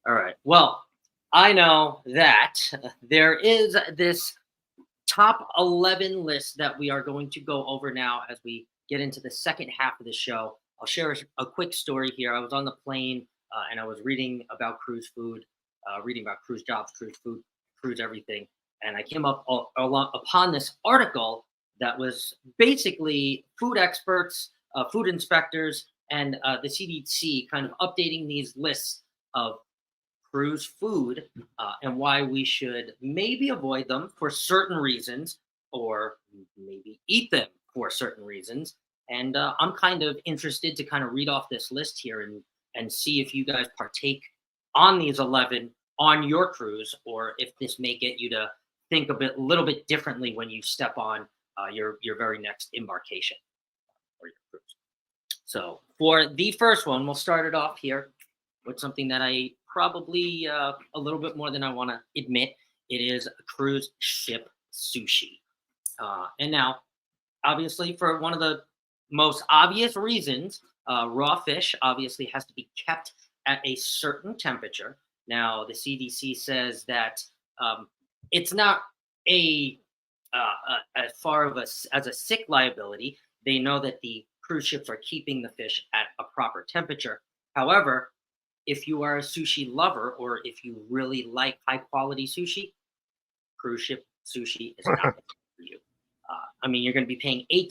All right. Well, I know that there is this top 11 list that we are going to go over now as we get into the second half of the show. I'll share a quick story here. I was on the plane and I was reading about cruise food, reading about cruise jobs, cruise food, cruise everything. And I came upon this article that was basically food experts, food inspectors, and the CDC kind of updating these lists of cruise food and why we should maybe avoid them for certain reasons or maybe eat them for certain reasons. And I'm kind of interested to kind of read off this list here and see if you guys partake on these 11 on your cruise, or if this may get you to think little bit differently when you step on your very next embarkation or your cruise. So for the first one, we'll start it off here with something that I probably a little bit more than I want to admit. It is cruise ship sushi. And now, obviously, for one of the most obvious reasons, raw fish obviously has to be kept at a certain temperature. Now, the CDC says that it's not a as far of as a sick liability. They know that the cruise ships are keeping the fish at a proper temperature. However, if you are a sushi lover or if you really like high quality sushi, cruise ship sushi is not for you. I mean, you're going to be paying $8,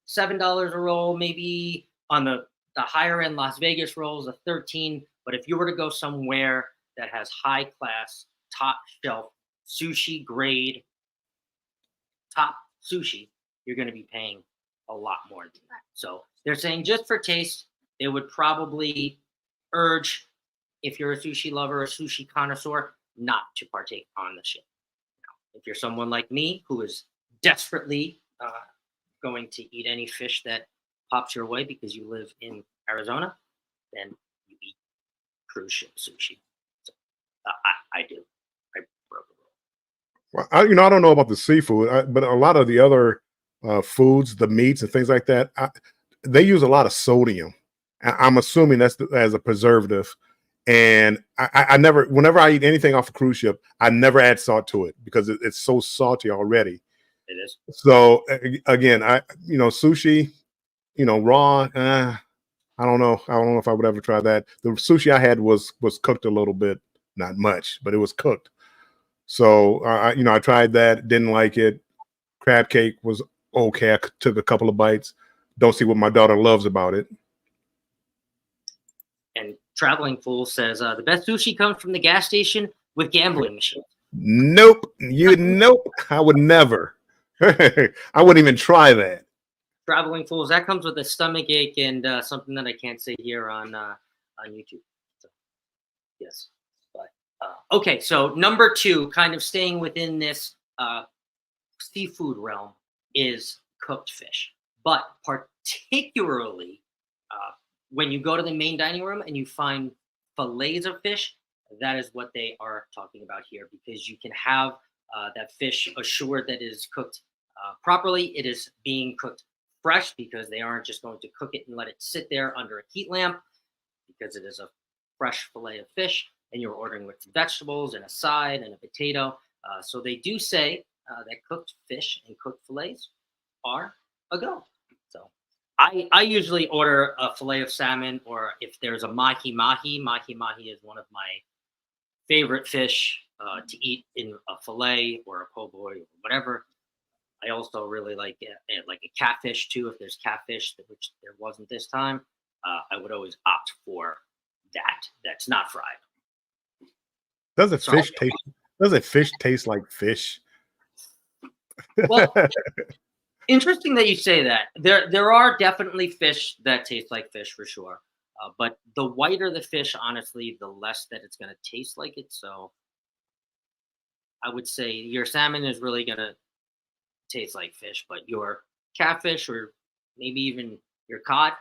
$7 a roll, maybe on the higher end Las Vegas rolls, a 13. But if you were to go somewhere that has high class, top shelf sushi grade, top sushi, you're going to be paying a lot more than that. So they're saying just for taste, they would probably urge, if you're a sushi lover, a sushi connoisseur, not to partake on the ship. Now, if you're someone like me who is desperately going to eat any fish that pops your way because you live in Arizona, then you eat cruise ship sushi. So, I do. I broke a rule. Well, I don't know about the seafood, but a lot of the other foods, the meats and things like that, they use a lot of sodium. I'm assuming that's as a preservative. And I never, whenever I eat anything off a cruise ship, I never add salt to it because it's so salty already. It is. So again, sushi, raw. I don't know. I don't know if I would ever try that. The sushi I had was cooked a little bit, not much, but it was cooked. So I tried that, didn't like it. Crab cake was okay. I took a couple of bites. Don't see what my daughter loves about it. And Traveling Fool says the best sushi comes from the gas station with gambling machines. Nope. Nope. I would never. I wouldn't even try that. Traveling Fools, that comes with a stomach ache and something that I can't say here on YouTube. So, yes. But okay, so number 2, kind of staying within this seafood realm, is cooked fish. But particularly when you go to the main dining room and you find fillets of fish, that is what they are talking about here, because you can have that fish assured that it is cooked properly. It is being cooked fresh because they aren't just going to cook it and let it sit there under a heat lamp, because it is a fresh fillet of fish and you're ordering with vegetables and a side and a potato. So they do say that cooked fish and cooked fillets are a go. So I usually order a fillet of salmon, or if there's a mahi-mahi is one of my favorite fish to eat in a fillet or a po' boy or whatever. I also really like a catfish too. If there's catfish, which there wasn't this time, I would always opt for that. That's not fried. Does it fish taste like fish? Well, interesting that you say that. There are definitely fish that taste like fish for sure. But the whiter the fish, honestly, the less that it's going to taste like it. So I would say your salmon is really going to taste like fish, but your catfish or maybe even your cod,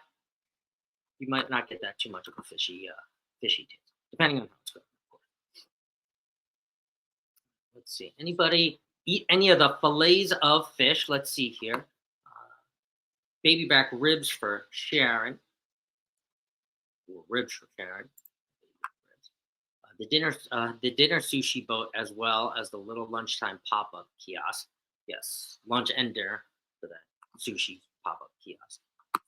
you might not get that too much of a fishy taste, depending on how it's cooked. Let's see. Anybody eat any of the fillets of fish? Let's see here. Baby back ribs for Sharon. Ribs for Sharon. the dinner sushi boat, as well as the little lunchtime pop-up kiosk. Yes, lunch and dinner for that sushi pop-up kiosk.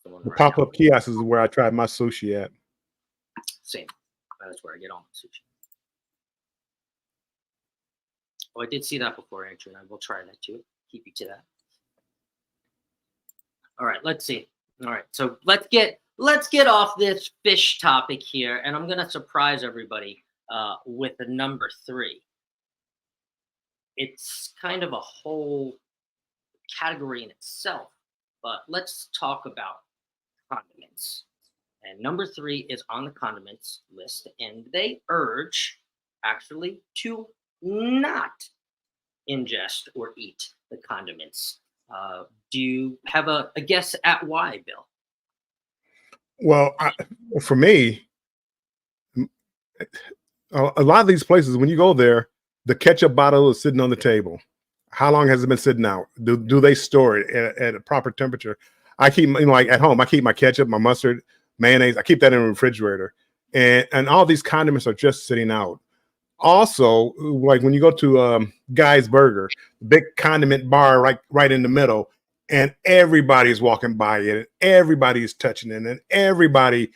The one The right now. pop-up kiosk is where I tried my sushi at. Same. That's where I get all my sushi. Oh, I did see that before, Andrew, and I will try that too. Keep you to that. All right, let's see. All right, so let's get off this fish topic here, and I'm gonna surprise everybody with the number 3. It's kind of a whole category in itself, but let's talk about condiments. And number 3 is on the condiments list, and they urge actually to not ingest or eat the condiments. Do you have a guess at why, Bill? Well, for me, a lot of these places, when you go there, the ketchup bottle is sitting on the table. How long has it been sitting out? Do they store it at a proper temperature? I keep, like at home, I keep my ketchup, my mustard, mayonnaise. I keep that in the refrigerator, and all these condiments are just sitting out. Also, like when you go to Guy's Burger, big condiment bar right in the middle, and everybody's walking by it, and everybody's touching it, and everybody,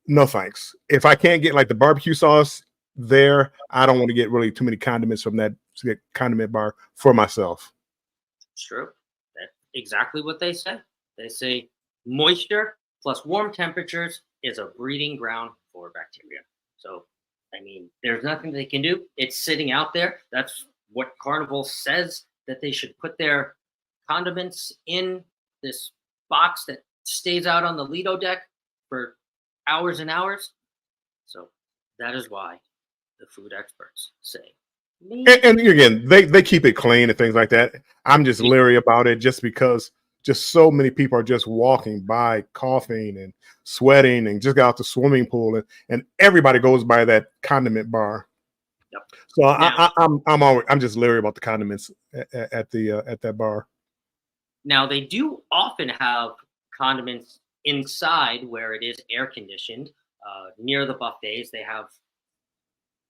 no thanks. If I can't get like the barbecue sauce there, I don't want to get really too many condiments from that condiment bar for myself. It's true. That's exactly what they say. They say moisture plus warm temperatures is a breeding ground for bacteria. So, I mean, there's nothing they can do. It's sitting out there. That's what Carnival says, that they should put their condiments in this box that stays out on the Lido deck for hours and hours. So that is why the food experts say. And again, they keep it clean and things like that. I'm just leery about it just because just so many people are just walking by, coughing and sweating, and just got out the swimming pool, and everybody goes by that condiment bar. Yep. So now, I'm just leery about the condiments at that bar. Now they do often have condiments inside where it is air conditioned. Near the buffets, they have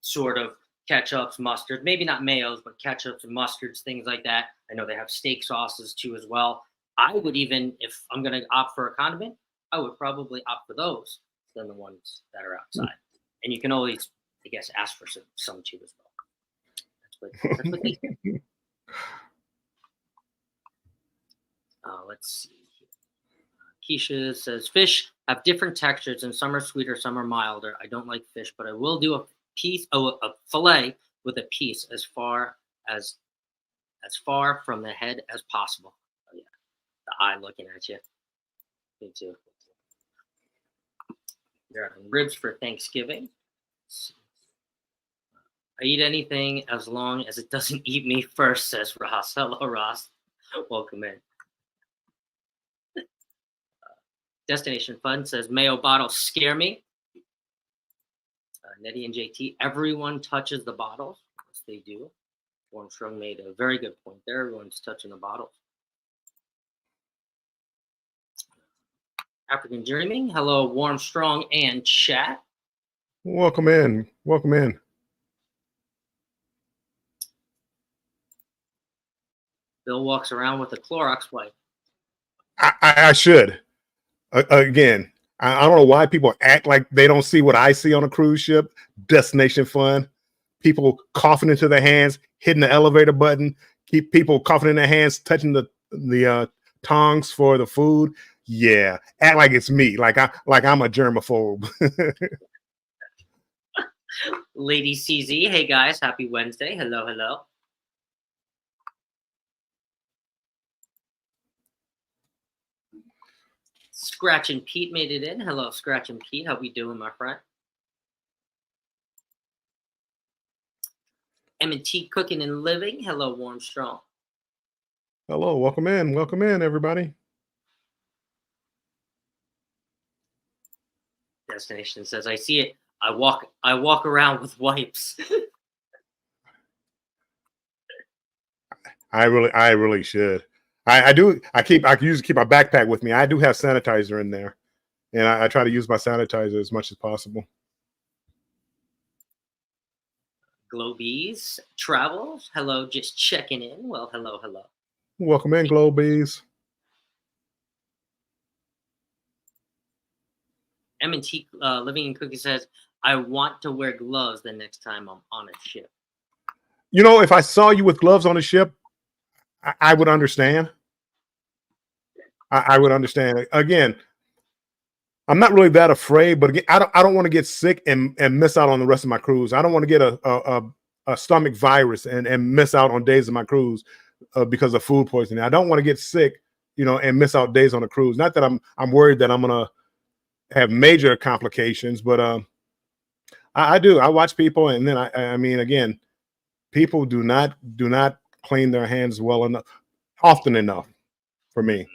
sort of ketchups, mustards, maybe not mayos, but ketchups and mustards, things like that. I know they have steak sauces too as well. I would even, if I'm going to opt for a condiment, I would probably opt for those than the ones that are outside. And you can always, I guess, ask for some too as well. That's what they do. Let's see. Keisha says fish have different textures, and some are sweeter, some are milder. I don't like fish, but I will do a fillet with a piece as far from the head as possible. Oh yeah, the eye looking at you. Me too. There are ribs for Thanksgiving. I eat anything as long as it doesn't eat me first, says Ross. Hello, Ross. Welcome in. Destination Fun says mayo bottles scare me. Nettie and JT, everyone touches the bottles. Yes, they do. Armstrong made a very good point there. Everyone's touching the bottles. African Dreaming, hello, Warm Strong and chat. Welcome in. Welcome in. Bill walks around with a Clorox wipe. I should. Again, I don't know why people act like they don't see what I see on a cruise ship. Destination Fun. People coughing into their hands, hitting the elevator button. Keep people coughing in their hands, touching the tongs for the food. Yeah, act like it's me. Like I'm a germaphobe. Lady CZ, hey guys, happy Wednesday. Hello, hello. Scratch and Pete made it in. Hello, Scratch and Pete. How we doing, my friend? M&T Cooking and Living. Hello, Warm Strong. Hello, welcome in, everybody. Destination says, I see it. I walk around with wipes. I really should. I do. I usually keep my backpack with me. I do have sanitizer in there, and I try to use my sanitizer as much as possible. Globies Travels. Hello, just checking in. Well, hello, hello. Welcome in, Globies. M&T Living in Cookie says, I want to wear gloves the next time I'm on a ship. You know, if I saw you with gloves on the ship, I would understand. I would understand. Again, I'm not really that afraid, but again, I don't want to get sick and miss out on the rest of my cruise. I don't want to get a stomach virus and miss out on days of my cruise because of food poisoning. I don't want to get sick, and miss out days on the cruise. Not that I'm worried that I'm gonna have major complications, but I do. I watch people, and then I mean, again, people do not clean their hands well enough, often enough for me.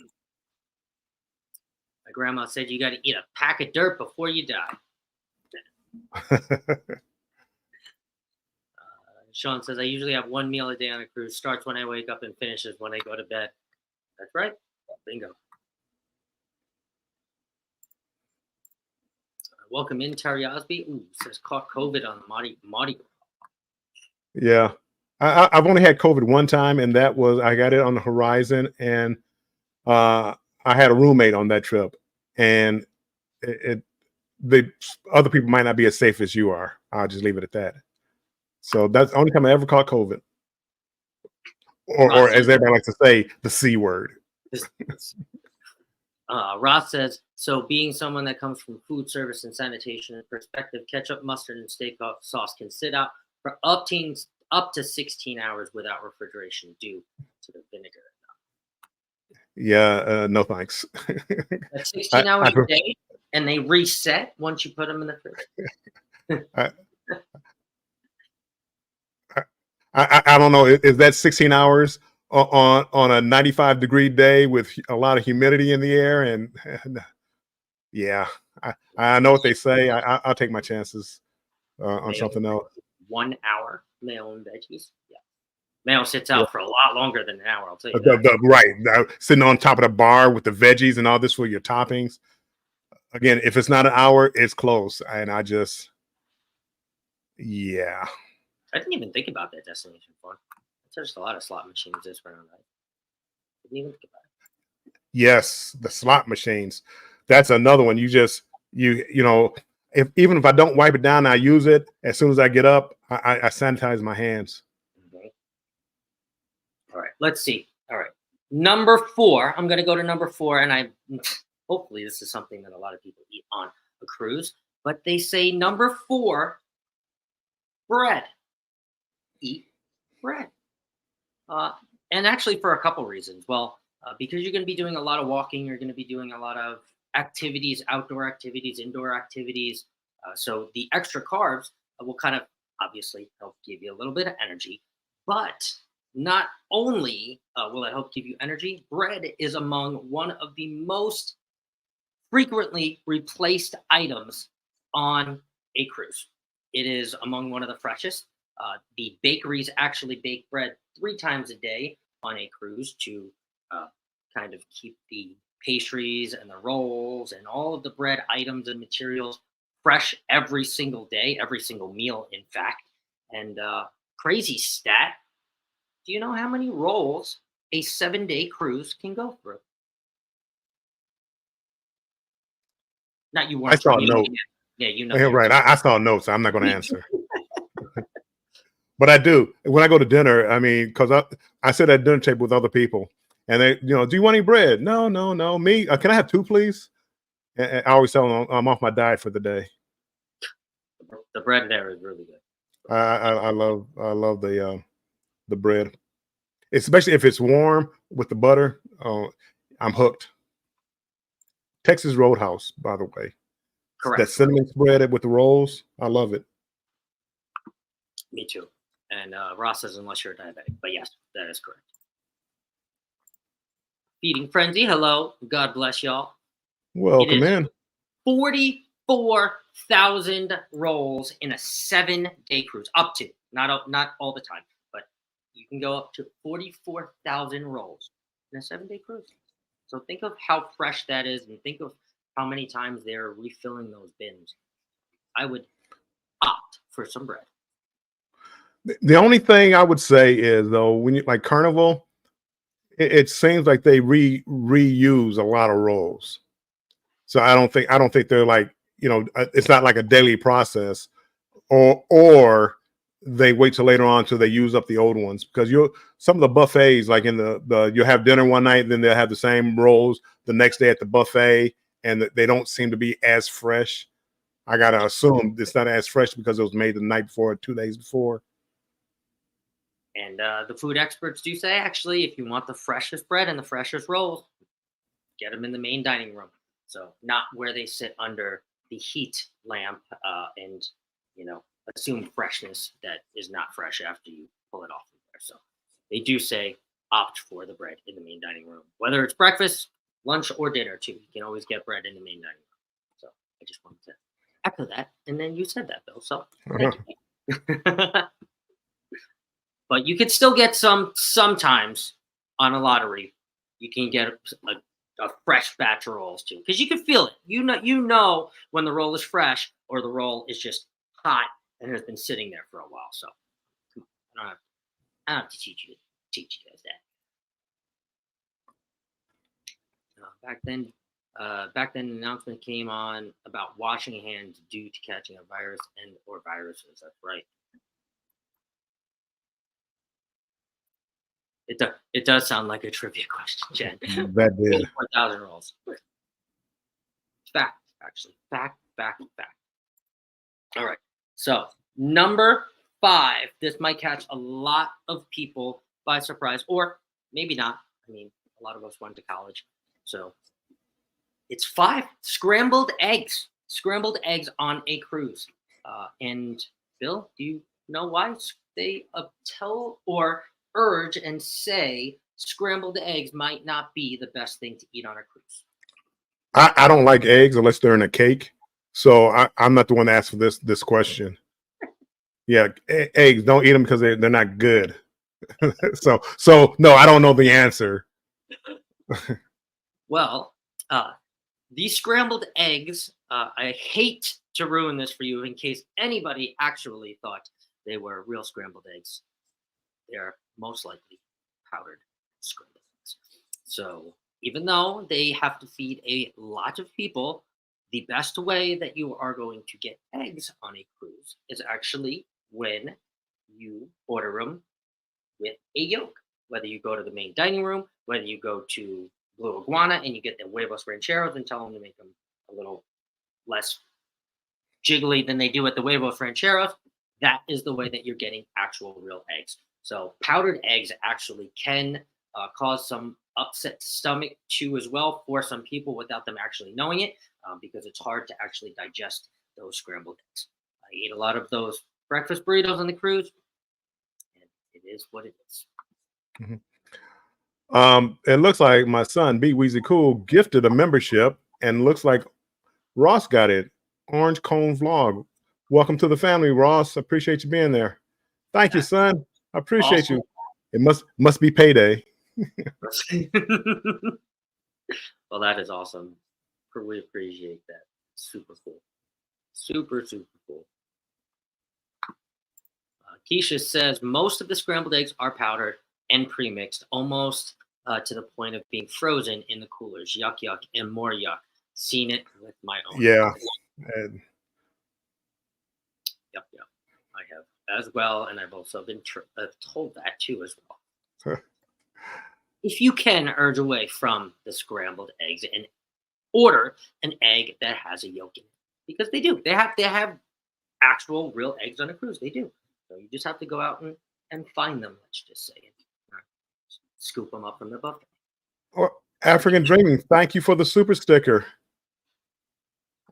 My grandma said you got to eat a pack of dirt before you die. Sean says, I usually have one meal a day on a cruise. Starts when I wake up and finishes when I go to bed. That's right. Bingo. Welcome in, Terry Osby. Ooh, says caught COVID on the Mardi. Yeah. I've only had COVID one time, and that was I got it on the horizon, and I had a roommate on that trip, and the other people might not be as safe as you are. I'll just leave it at that. So that's the only time I ever caught COVID, or as everybody likes to say, the C word. Ross says, so being someone that comes from food service and sanitation and perspective, ketchup, mustard, and steak sauce can sit out for up to 16 hours without refrigeration due to the vinegar. Yeah, no thanks. That's 16 hours a day, and they reset once you put them in the fridge. I don't know. Is that 16 hours on a 95-degree day with a lot of humidity in the air? And yeah, I know what they say. I'll take my chances on something else. 1 hour mayo and veggies. Yeah, mayo sits out for a lot longer than an hour. I'll tell you that. Right, sitting on top of the bar with the veggies and all this for your toppings. Again, if it's not an hour, it's close, and yeah. I didn't even think about that destination fun. There's a lot of slot machines this round. I didn't even think about it. Yes, the slot machines. That's another one. You know, even if I don't wipe it down, I use it. As soon as I get up, I sanitize my hands. Okay. All right, let's see. All right, number 4. I'm going to go to number 4, and hopefully this is something that a lot of people eat on a cruise. But they say number 4, bread. Eat bread. And actually for a couple reasons. Well, because you're going to be doing a lot of walking, you're going to be doing a lot of activities, outdoor activities, indoor activities. So the extra carbs will kind of obviously help give you a little bit of energy. But not only will it help give you energy, bread is among one of the most frequently replaced items on a cruise. It is among one of the freshest. The bakeries actually bake bread 3 times a day on a cruise to kind of keep the pastries and the rolls and all of the bread items and materials fresh every single day, every single meal, in fact. And crazy stat, do you know how many rolls a 7-day cruise can go through? Not you weren't. I saw a note. Yeah, you know. Yeah, right. I saw notes. So I'm not going to answer. But I do. When I go to dinner, I mean, because I sit at dinner table with other people, and they, do you want any bread? No. Me? Can I have 2, please? And I always tell them I'm off my diet for the day. The bread there is really good. I love the bread, especially if it's warm with the butter. I'm hooked. Texas Roadhouse, by the way. Correct. That cinnamon spread with the rolls, I love it. Me too. And Ross says, unless you're diabetic. But yes, that is correct. Feeding Frenzy, hello. God bless y'all. Welcome in. 44,000 rolls in a 7-day cruise. Up to, not all the time, but you can go up to 44,000 rolls in a 7-day cruise. So think of how fresh that is, and think of how many times they're refilling those bins. I would opt for some bread. The only thing I would say is though, when you like Carnival, it seems like they reuse a lot of rolls. So I don't think they're like, it's not like a daily process, or they wait till later on till they use up the old ones, because you some of the buffets, like in the you'll have dinner one night, then they'll have the same rolls the next day at the buffet, and they don't seem to be as fresh. I gotta assume it's not as fresh because it was made the night before, or 2 days before. And the food experts do say, actually, if you want the freshest bread and the freshest rolls, get them in the main dining room. So not where they sit under the heat lamp and assume freshness that is not fresh after you pull it off from there. So they do say opt for the bread in the main dining room, whether it's breakfast, lunch, or dinner too. You can always get bread in the main dining room. So I just wanted to echo that, and then you said that, Bill. So Uh-huh. thank you. But you could still get some sometimes on a lottery. You can get a fresh batch of rolls too, because you can feel it. You know when the roll is fresh or the roll is just hot and has been sitting there for a while. So come on, I don't have to teach you guys that. Back then, an announcement came on about washing hands due to catching a virus and or viruses. That's right. It does sound like a trivia question, Jen. That did. 4,000 rolls. Fact, actually. Fact. All right. So, number 5. This might catch a lot of people by surprise, or maybe not. I mean, a lot of us went to college. So, it's 5 scrambled eggs. Scrambled eggs on a cruise. And, Bill, do you know why they tell or urge and say scrambled eggs might not be the best thing to eat on a cruise? I don't like eggs unless they're in a cake. So I'm not the one to ask for this question. Yeah, eggs, don't eat them because they're not good. So no, I don't know the answer. Well, these scrambled eggs, I hate to ruin this for you in case anybody actually thought they were real scrambled eggs. They're most likely powdered scrambled eggs. So even though they have to feed a lot of people, the best way that you are going to get eggs on a cruise is actually when you order them with a yolk. Whether you go to the main dining room, whether you go to Blue Iguana and you get the huevos rancheros and tell them to make them a little less jiggly than they do at the huevos rancheros, that is the way that you're getting actual real eggs. So powdered eggs actually can cause some upset stomach too as well for some people without them actually knowing it, because it's hard to actually digest those scrambled eggs. I eat a lot of those breakfast burritos on the cruise, and it is what it is. Mhm. It looks like my son, B Weezy Cool, gifted a membership, and looks like Ross got it. Orange Cone Vlog. Welcome to the family, Ross. Appreciate you being there. Thank you, That's son. I appreciate awesome. you. It must be payday. Well, that is awesome. We appreciate that. Super cool. Super cool. Keisha says most of the scrambled eggs are powdered and premixed, almost to the point of being frozen in the coolers. Yuck, yuck, and more yuck. Seen it with my own Yeah. eyes. And Yep. I have as well, and I've also been told that too as well. If you can urge away from the scrambled eggs and order an egg that has a yolk in it, because they do. They have actual real eggs on a cruise. They do. So you just have to go out and find them. Let's just say it. Scoop them up from the buffet. or African Dreaming, thank you for the super sticker.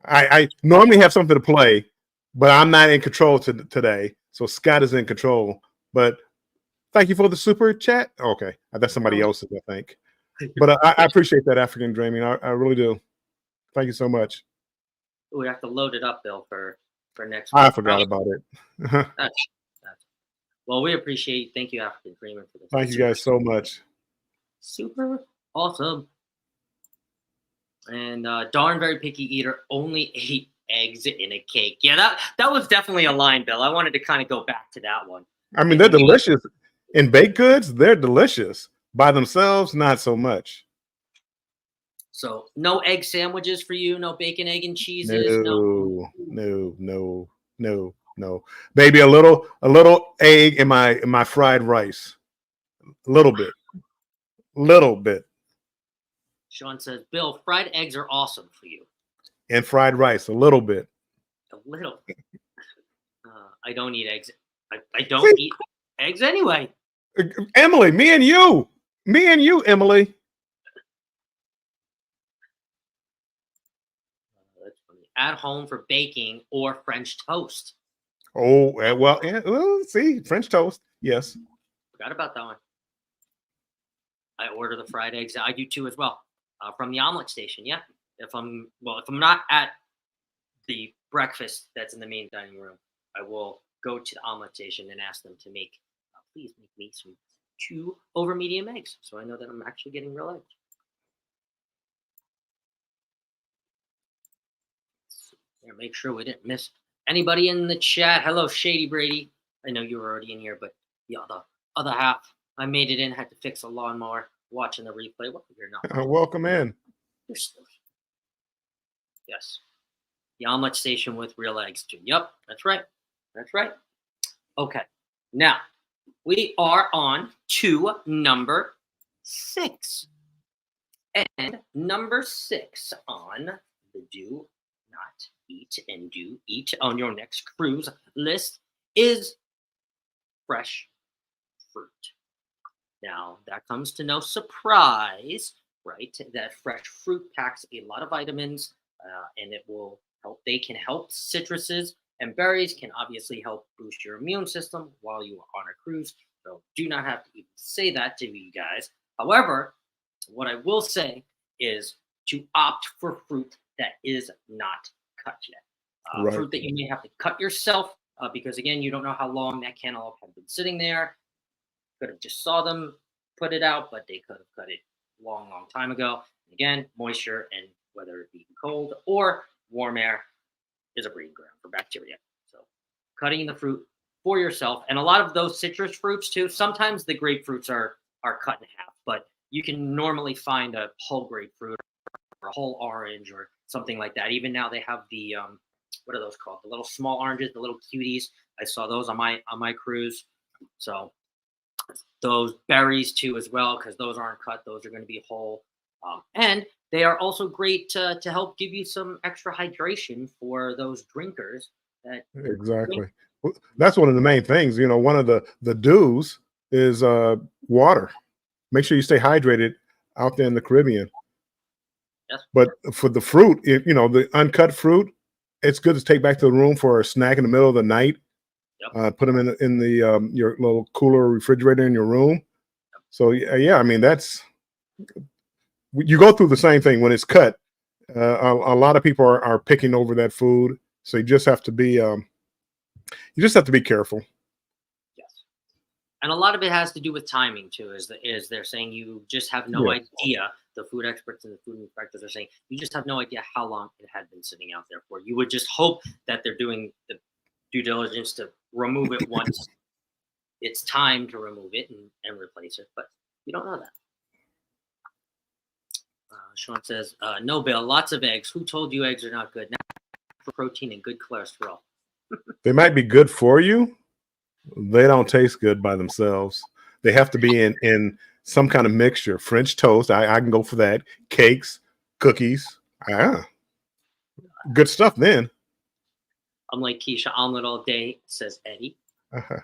I normally have something to play, but I'm not in control today. So Scott is in control. But thank you for the super chat. Okay, that's somebody else's, I think. But I appreciate that, African Dreaming. I really do. Thank you so much. We have to load it up, Bill, for next I week. forgot about it. That's, well, we appreciate. Thank you, African Dreamer, for this. Thank you guys so much. Super awesome. And darn very picky eater only ate eggs in a cake. Yeah, that was definitely a line, Bill. I wanted to kind of go back to that one. I mean, And they're to me, delicious. In baked goods, they're delicious. By themselves, not so much. so no egg sandwiches for you, no bacon, egg, and cheeses, no. No, no, no, no, no. Maybe a little egg in my fried rice. A little bit, Sean says, Bill, fried eggs are awesome for you. and fried rice. A little bit. A little. I don't eat eggs. I don't See, eat eggs anyway. Emily, me and you, Emily. That's funny. At home for baking or French toast. Oh, well, yeah, well, see, French toast. Yes. Forgot about that one. I order the fried eggs. I do too as well. From the omelet station. Yeah. If I'm not at the breakfast that's in the main dining room, I will go to the omelet station and ask them to please make me some 2 over medium eggs, so I know that I'm actually getting real eggs. Yeah, make sure we didn't miss anybody in the chat. Hello, Shady Brady. I know you were already in here, but the other half, I made it in. Had to fix a lawnmower. Watching the replay. Well, you're not. Welcome in. You're still. Yes. The omelet station with real eggs too. Yep, that's right. That's right. Okay. Now we are on to number 6. And number 6 on the do not eat and do eat on your next cruise list is fresh fruit. Now, that comes to no surprise, right? That fresh fruit packs a lot of vitamins, and it will help. They can help. Citruses and berries can obviously help boost your immune system while you are on a cruise. So do not have to even say that to you guys. However, what I will say is to opt for fruit that is not cut yet. Right. Fruit that you may have to cut yourself because, again, you don't know how long that cantaloupe had been sitting there. Could have just saw them put it out, but they could have cut it long time ago. Again, moisture and whether it be cold or warm air is a breeding ground for bacteria. So cutting the fruit for yourself, and a lot of those citrus fruits too. Sometimes the grapefruits are cut in half, but you can normally find a whole grapefruit or a whole orange or something like that. Even now they have the what are those called? The little small oranges, the little cuties. I saw those on my cruise. So those berries too as well, because those aren't cut. Those are going to be whole. And they are also great to help give you some extra hydration for those drinkers. Exactly. Well, that's one of the main things. You know, one of the do's is water. Make sure you stay hydrated out there in the Caribbean. Yes. But for the fruit, if you know the uncut fruit, it's good to take back to the room for a snack in the middle of the night. Yep. Put them in the your little cooler refrigerator in your room. Yep. So yeah, I mean that's you go through the same thing when it's cut. A lot of people are picking over that food, so you just have to be careful. Yes, and a lot of it has to do with timing too. Is they're saying you just have no idea. The food experts and the food inspectors are saying you just have no idea how long it had been sitting out there for. You would just hope that they're doing the due diligence to remove it once it's time to remove it and replace it, but you don't know that. Sean says, no, Bill, lots of eggs. Who told you eggs are not good? Not for protein and good cholesterol. They might be good for you. They don't taste good by themselves. They have to be in some kind of mixture. French toast, I can go for that. Cakes, cookies. Good stuff then. I'm like Keisha, omelet all day, says Eddie. Uh-huh.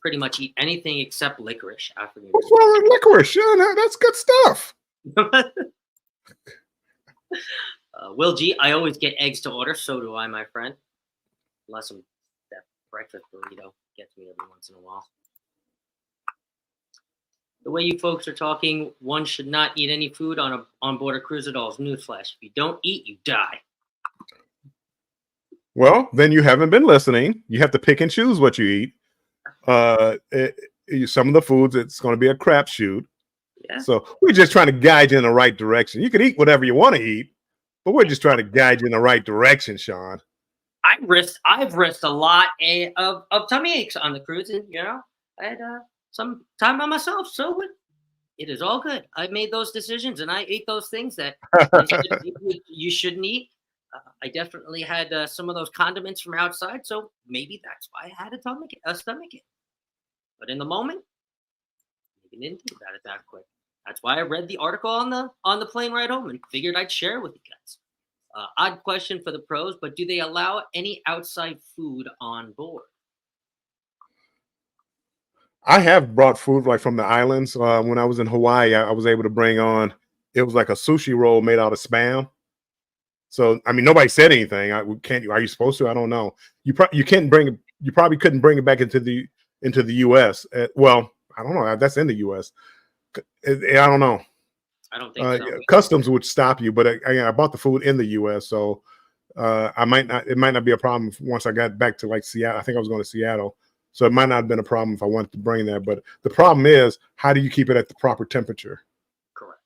Pretty much eat anything except licorice. What's wrong with licorice? Yeah, that's good stuff. Will G, I always get eggs to order. So do I, my friend. Unless that breakfast burrito gets me every once in a while. The way you folks are talking, one should not eat any food on board a cruise at all. Newsflash: if you don't eat, you die. Well, then you haven't been listening. You have to pick and choose what you eat. Some of the foods, it's going to be a crapshoot. Yeah. So we're just trying to guide you in the right direction. You can eat whatever you want to eat, but we're just trying to guide you in the right direction, Sean. I've risked a lot of tummy aches on the cruise, and I had some time by myself, so it is all good. I made those decisions, and I ate those things that you shouldn't eat. I definitely had some of those condiments from outside, so maybe that's why I had a stomach ache. But in the moment, maybe didn't think about it that quick. That's why I read the article on the plane ride home and figured I'd share it with you guys. Odd question for the pros, but do they allow any outside food on board? I have brought food like from the islands. When I was in Hawaii, I was able to bring on. It was like a sushi roll made out of spam. So I mean, nobody said anything. Can't. Are you supposed to? I don't know. You can't bring it. You probably couldn't bring it back into the U.S. Well, I don't know. That's in the U.S. I don't know. I don't think so. Customs would stop you, but I bought the food in the U.S., so I might not. It might not be a problem once I got back to like Seattle. I think I was going to Seattle, so it might not have been a problem if I wanted to bring that. But the problem is, how do you keep it at the proper temperature? Correct.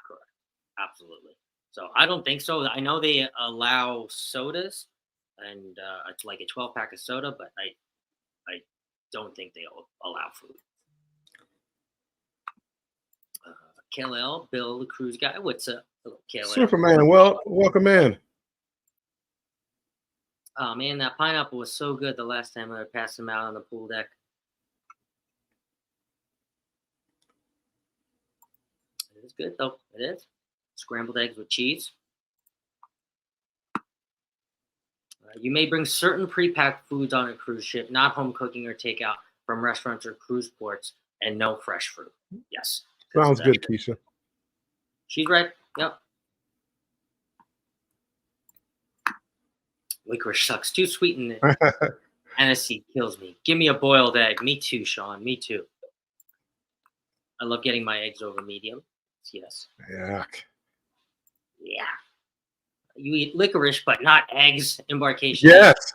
Correct. Absolutely. So I don't think so. I know they allow sodas, and it's like a 12-pack of soda, but I don't think they allow food. KLL, Bill, the cruise guy. What's up, KLL? Superman, well, welcome in. Oh man, that pineapple was so good the last time I passed him out on the pool deck. It is good though. It is. Scrambled eggs with cheese. You may bring certain pre-packed foods on a cruise ship, not home cooking or takeout from restaurants or cruise ports, and no fresh fruit. Yes. Sounds good, Keisha. She's right. Yep. Licorice sucks. Too sweet in it. Aniseed kills me. Give me a boiled egg. Me too, Sean. Me too. I love getting my eggs over medium. Yes. Yuck. Yeah. You eat licorice, but not eggs. Embarkation. Yes.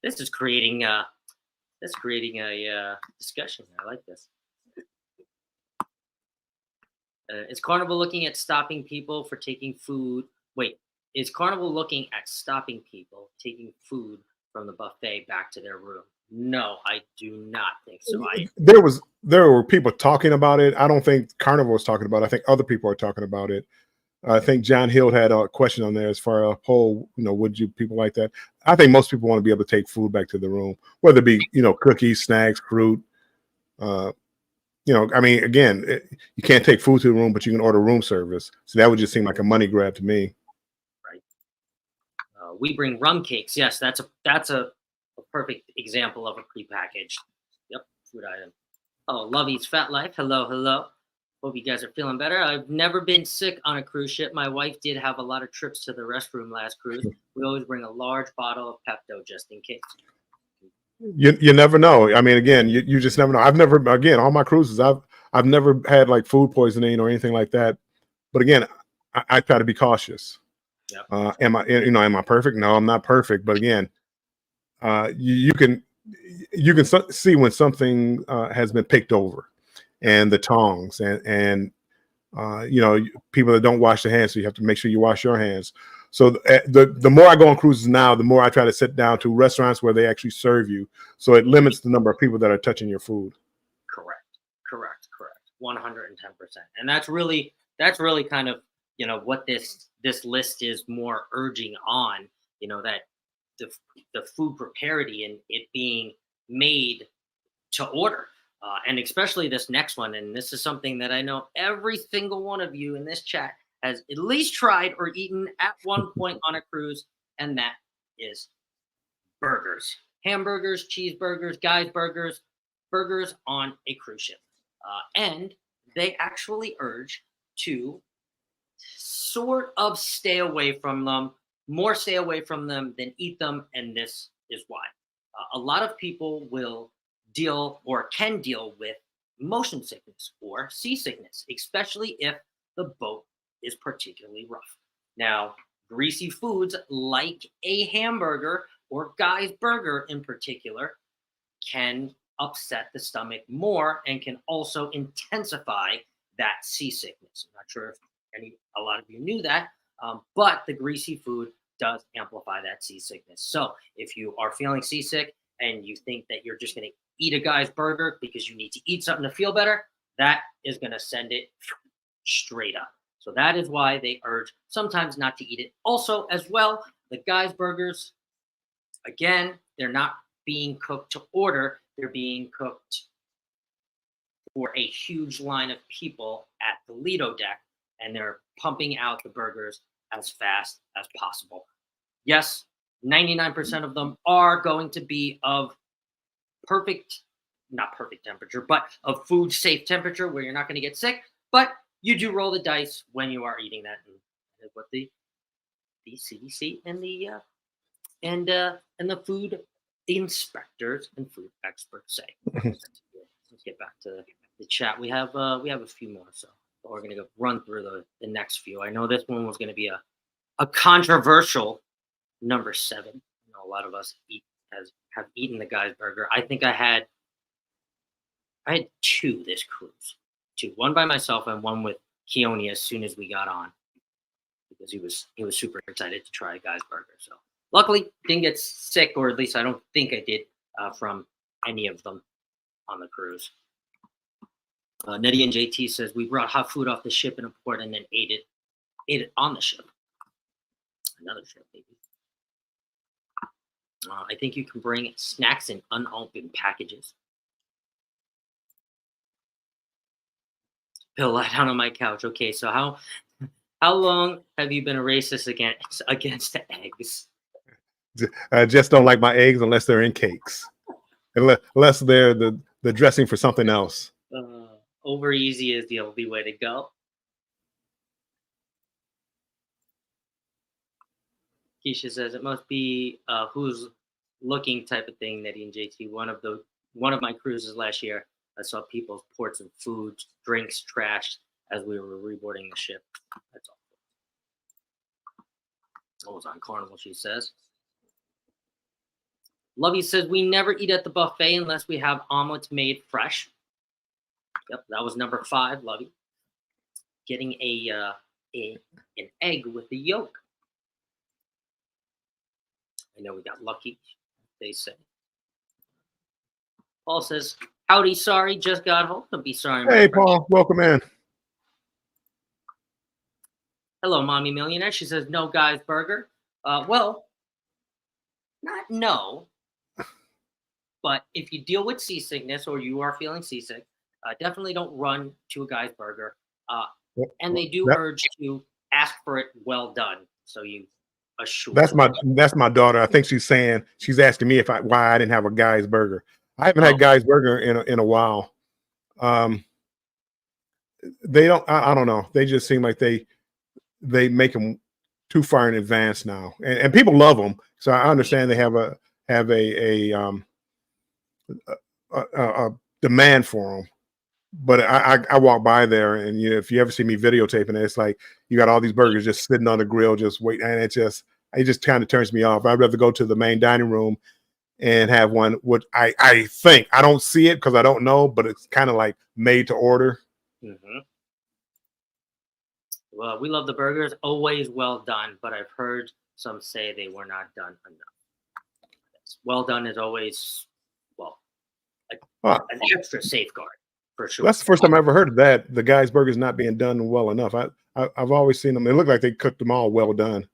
This is creating a discussion. I like this. Is Carnival looking at stopping people for taking food? Wait, is Carnival looking at stopping people taking food from the buffet back to their room? No, I do not think so. There were people talking about it. I don't think Carnival was talking about it. I think other people are talking about it. I think John Hill had a question on there as far as a whole, would you people like that? I think most people want to be able to take food back to the room, whether it be, cookies, snacks, fruit. I mean, again, you can't take food to the room, but you can order room service. So that would just seem like a money grab to me. Right. We bring rum cakes. Yes, that's a perfect example of a prepackaged, food item. Oh, Lovey's Fat Life. Hello, hello. Hope you guys are feeling better. I've never been sick on a cruise ship. My wife did have a lot of trips to the restroom last cruise. We always bring a large bottle of Pepto just in case. You never know. I mean, again, you just never know. I've never, again, all my cruises, I've never had like food poisoning or anything like that. But again, I try to be cautious. Yep. Am I perfect? No, I'm not perfect. But again, you can see when something has been picked over, and the tongs and people that don't wash their hands, so you have to make sure you wash your hands. So the more I go on cruises now, the more I try to sit down to restaurants where they actually serve you. So it limits the number of people that are touching your food. Correct. 110%. And that's really kind of, what this list is more urging on, that the food preparity and it being made to order. And especially this next one. And this is something that I know every single one of you in this chat has at least tried or eaten at one point on a cruise, and that is burgers. Hamburgers, cheeseburgers, guys burgers on a cruise ship. And they actually urge to sort of stay away from them, more stay away from them than eat them, and this is why. A lot of people will deal or can deal with motion sickness or seasickness, especially if the boat is particularly rough. Now, greasy foods like a hamburger or Guy's burger in particular can upset the stomach more and can also intensify that seasickness. I'm not sure if a lot of you knew that, but the greasy food does amplify that seasickness. So if you are feeling seasick and you think that you're just going to eat a guy's burger because you need to eat something to feel better, that is going to send it straight up. So that is why they urge sometimes not to eat it. Also, as well, the guy's burgers, again, they're not being cooked to order, they're being cooked for a huge line of people at the Lido deck, and they're pumping out the burgers as fast as possible. Yes, 99% of them are going to be of not perfect temperature, but of food safe temperature where you're not going to get sick. But you do roll the dice when you are eating that, and that is what the CDC and the food inspectors and food experts say. Let's get back to the chat. We have a few more, so we're gonna go run through the next few. I know this one was gonna be a controversial number 7. I know a lot of us have eaten the guy's burger. I think I had 2 this cruise. 2, one by myself and one with Keone as soon as we got on, because he was super excited to try a guy's burger. So luckily didn't get sick, or at least I don't think I did from any of them on the cruise. Nettie and JT says we brought hot food off the ship in a port and then ate it on the ship. Another ship, maybe. I think you can bring snacks in unopened packages. Bill, lie down on my couch. Okay, so how long have you been a racist against eggs? I just don't like my eggs unless they're in cakes, unless they're the dressing for something else. Over easy is the only way to go. Keisha says it must be who's looking type of thing. Nettie and JT. One of my cruises last year, I saw people's ports of food, drinks trashed as we were reboarding the ship. That's all. What was on Carnival, she says. Lovey says we never eat at the buffet unless we have omelets made fresh. Yep, that was number 5, Lovey. Getting an egg with the yolk. I know we got lucky, they say. Paul says, howdy, sorry, just got home. Don't be sorry. Hey, Paul, welcome in. Hello, Mommy Millionaire. She says, no guy's burger. Well, not no, but if you deal with seasickness or you are feeling seasick, definitely don't run to a guy's burger. And they do urge to ask for it well done. So you assure. That's my daughter. I think she's asking me why I didn't have a guy's burger. I haven't had guy's burger in a while. They don't. I don't know. They just seem like they make them too far in advance now, and people love them. So I understand they have a demand for them. But I walk by there, and if you ever see me videotaping it, it's like you got all these burgers just sitting on the grill, just waiting, and it just kind of turns me off. I'd rather go to the main dining room and have one. What I think, I don't see it because I don't know, but it's kind of like made to order. Mm-hmm. Well, we love the burgers, always well done, but I've heard some say they were not done enough. Well done is always, an extra safeguard. For sure. That's the first time I ever heard of that. The guy's burgers not being done well enough. I've always seen them. It looked like they cooked them all well done.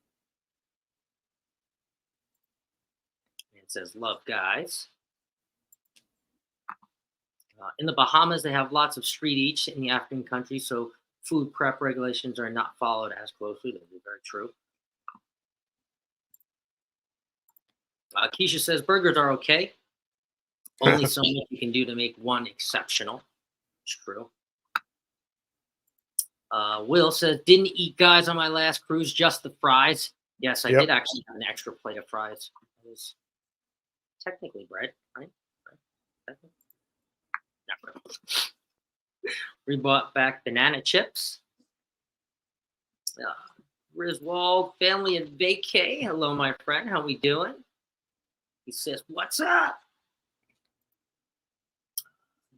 It says, love guys. In the Bahamas, they have lots of street eats in the African country, so food prep regulations are not followed as closely. That is very true. Keisha says, burgers are okay. Only so much you can do to make one exceptional. It's true. Will says, didn't eat guys on my last cruise, just the fries. Yes, I did actually have an extra plate of fries. It was technically bread, right? We bought back banana chips. Griswold family and vacay. Hello, my friend. How we doing? He says, what's up?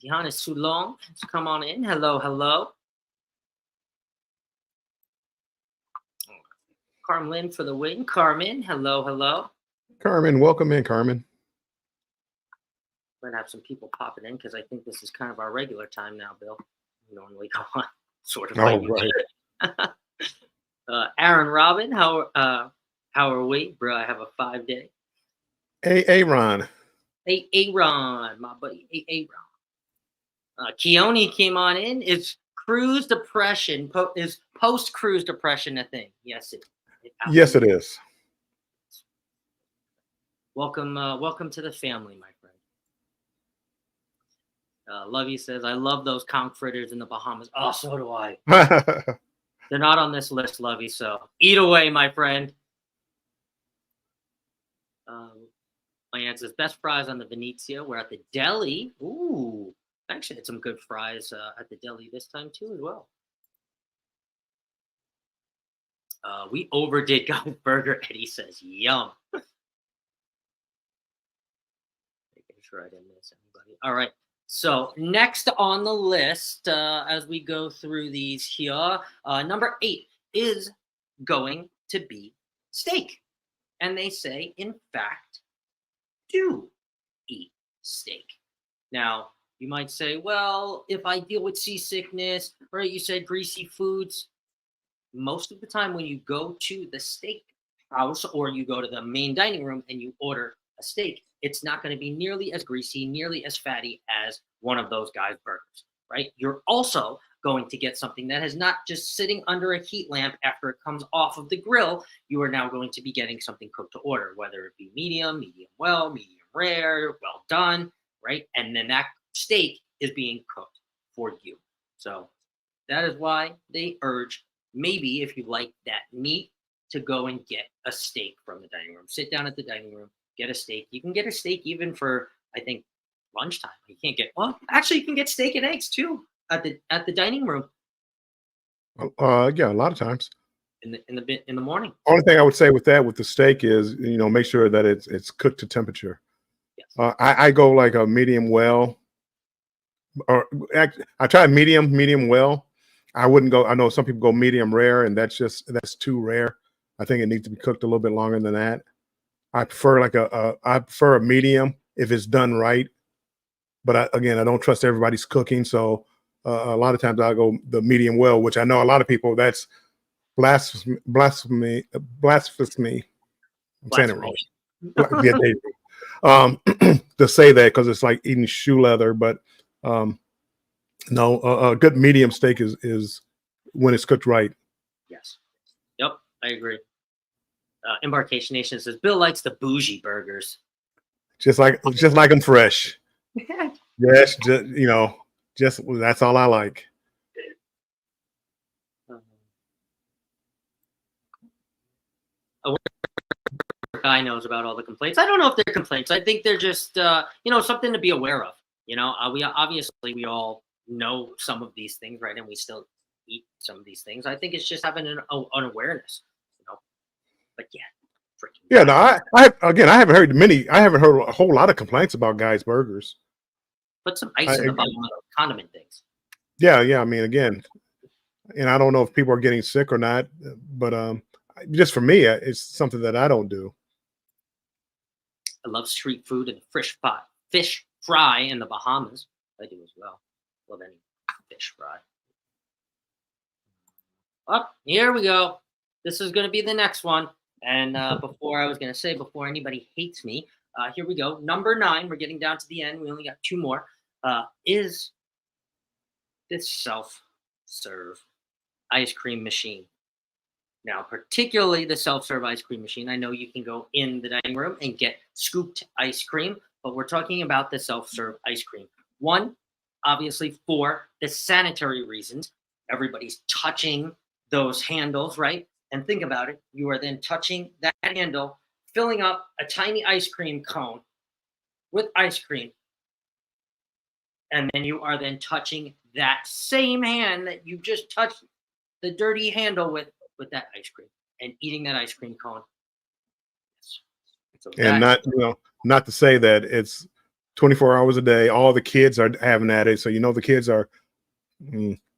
Giannis Soulon, come on in. Hello, hello. Carmen for the win. Carmen, hello, hello. Carmen, welcome in, Carmen. We're gonna have some people popping in because I think this is kind of our regular time now, Bill. We normally go on sort of like right. Aaron Robin, how are we? Bro, I have a 5-day. Hey, Aaron. Hey, Aaron, my buddy. Hey, Aaron. Keone came on in. Is cruise depression, is post-cruise depression a thing? Yes, Yes, it is. Welcome to the family, my friend. Lovey says, I love those conch fritters in the Bahamas. Oh, so do I. They're not on this list, Lovey, so eat away, my friend. My answer is best fries on the Venezia. We're at the deli. Ooh, actually had some good fries at the deli this time too as well. We overdid Guy's Burger, Eddie says. Yum. Making sure I didn't miss anybody. All right. So next on the list, as we go through these here, number 8 is going to be steak. And they say, in fact, do eat steak. Now, you might say, well, if I deal with seasickness, right? You said greasy foods. Most of the time when you go to the steak house or you go to the main dining room and you order a steak, it's not going to be nearly as greasy, nearly as fatty as one of those guys' burgers, right? You're also going to get something that is not just sitting under a heat lamp after it comes off of the grill. You are now going to be getting something cooked to order, whether it be medium, medium well, medium rare, well done, right? And then that steak is being cooked for you. So that is why they urge, maybe if you like that meat, to go and get a steak from the dining room. Sit down at the dining room, get a steak. You can get a steak even for, I think, lunchtime. You can't get, well, actually you can get steak and eggs too at the dining room Yeah, a lot of times. in the morning. Only thing I would say with the steak is, make sure that it's cooked to temperature. Yes. I go like a medium well, or I try medium well. I wouldn't go. I know some people go medium rare, and that's too rare. I think it needs to be cooked a little bit longer than that. I prefer I prefer a medium if it's done right. But I don't trust everybody's cooking, so a lot of times I go the medium well, which I know a lot of people that's blasphemy. I'm saying it wrong. Yeah, to say that because it's like eating shoe leather, but no, a good medium steak is when it's cooked right. Yes. Yep, I agree. Embarkation Nation says Bill likes the bougie burgers. Just like them fresh. Yes, just that's all I like. Guy knows about all the complaints. I don't know if they're complaints. I think they're just something to be aware of. We all know some of these things, right? And we still eat some of these things. I think it's just having an awareness, But yeah, freaking. Yeah, no, I haven't heard a whole lot of complaints about Guy's Burgers. Put some ice in the bottom of those condiment things. Yeah. I mean, again, and I don't know if people are getting sick or not, but just for me, it's something that I don't do. I love street food and fish fry in the Bahamas. I do as well. Love any fish fry. Oh, here we go. This is going to be the next one. And before anybody hates me, here we go. Number 9. We're getting down to the end. We only got 2 more. Is this self-serve ice cream machine? Now, particularly the self-serve ice cream machine. I know you can go in the dining room and get scooped ice cream, but we're talking about the self-serve ice cream. One, obviously for the sanitary reasons. Everybody's touching those handles, right? And think about it. You are then touching that handle, filling up a tiny ice cream cone with ice cream. And then you are then touching that same hand that you just touched the dirty handle with that ice cream and eating that ice cream cone. So and not to say that it's 24 hours a day. All the kids are having at it. So, the kids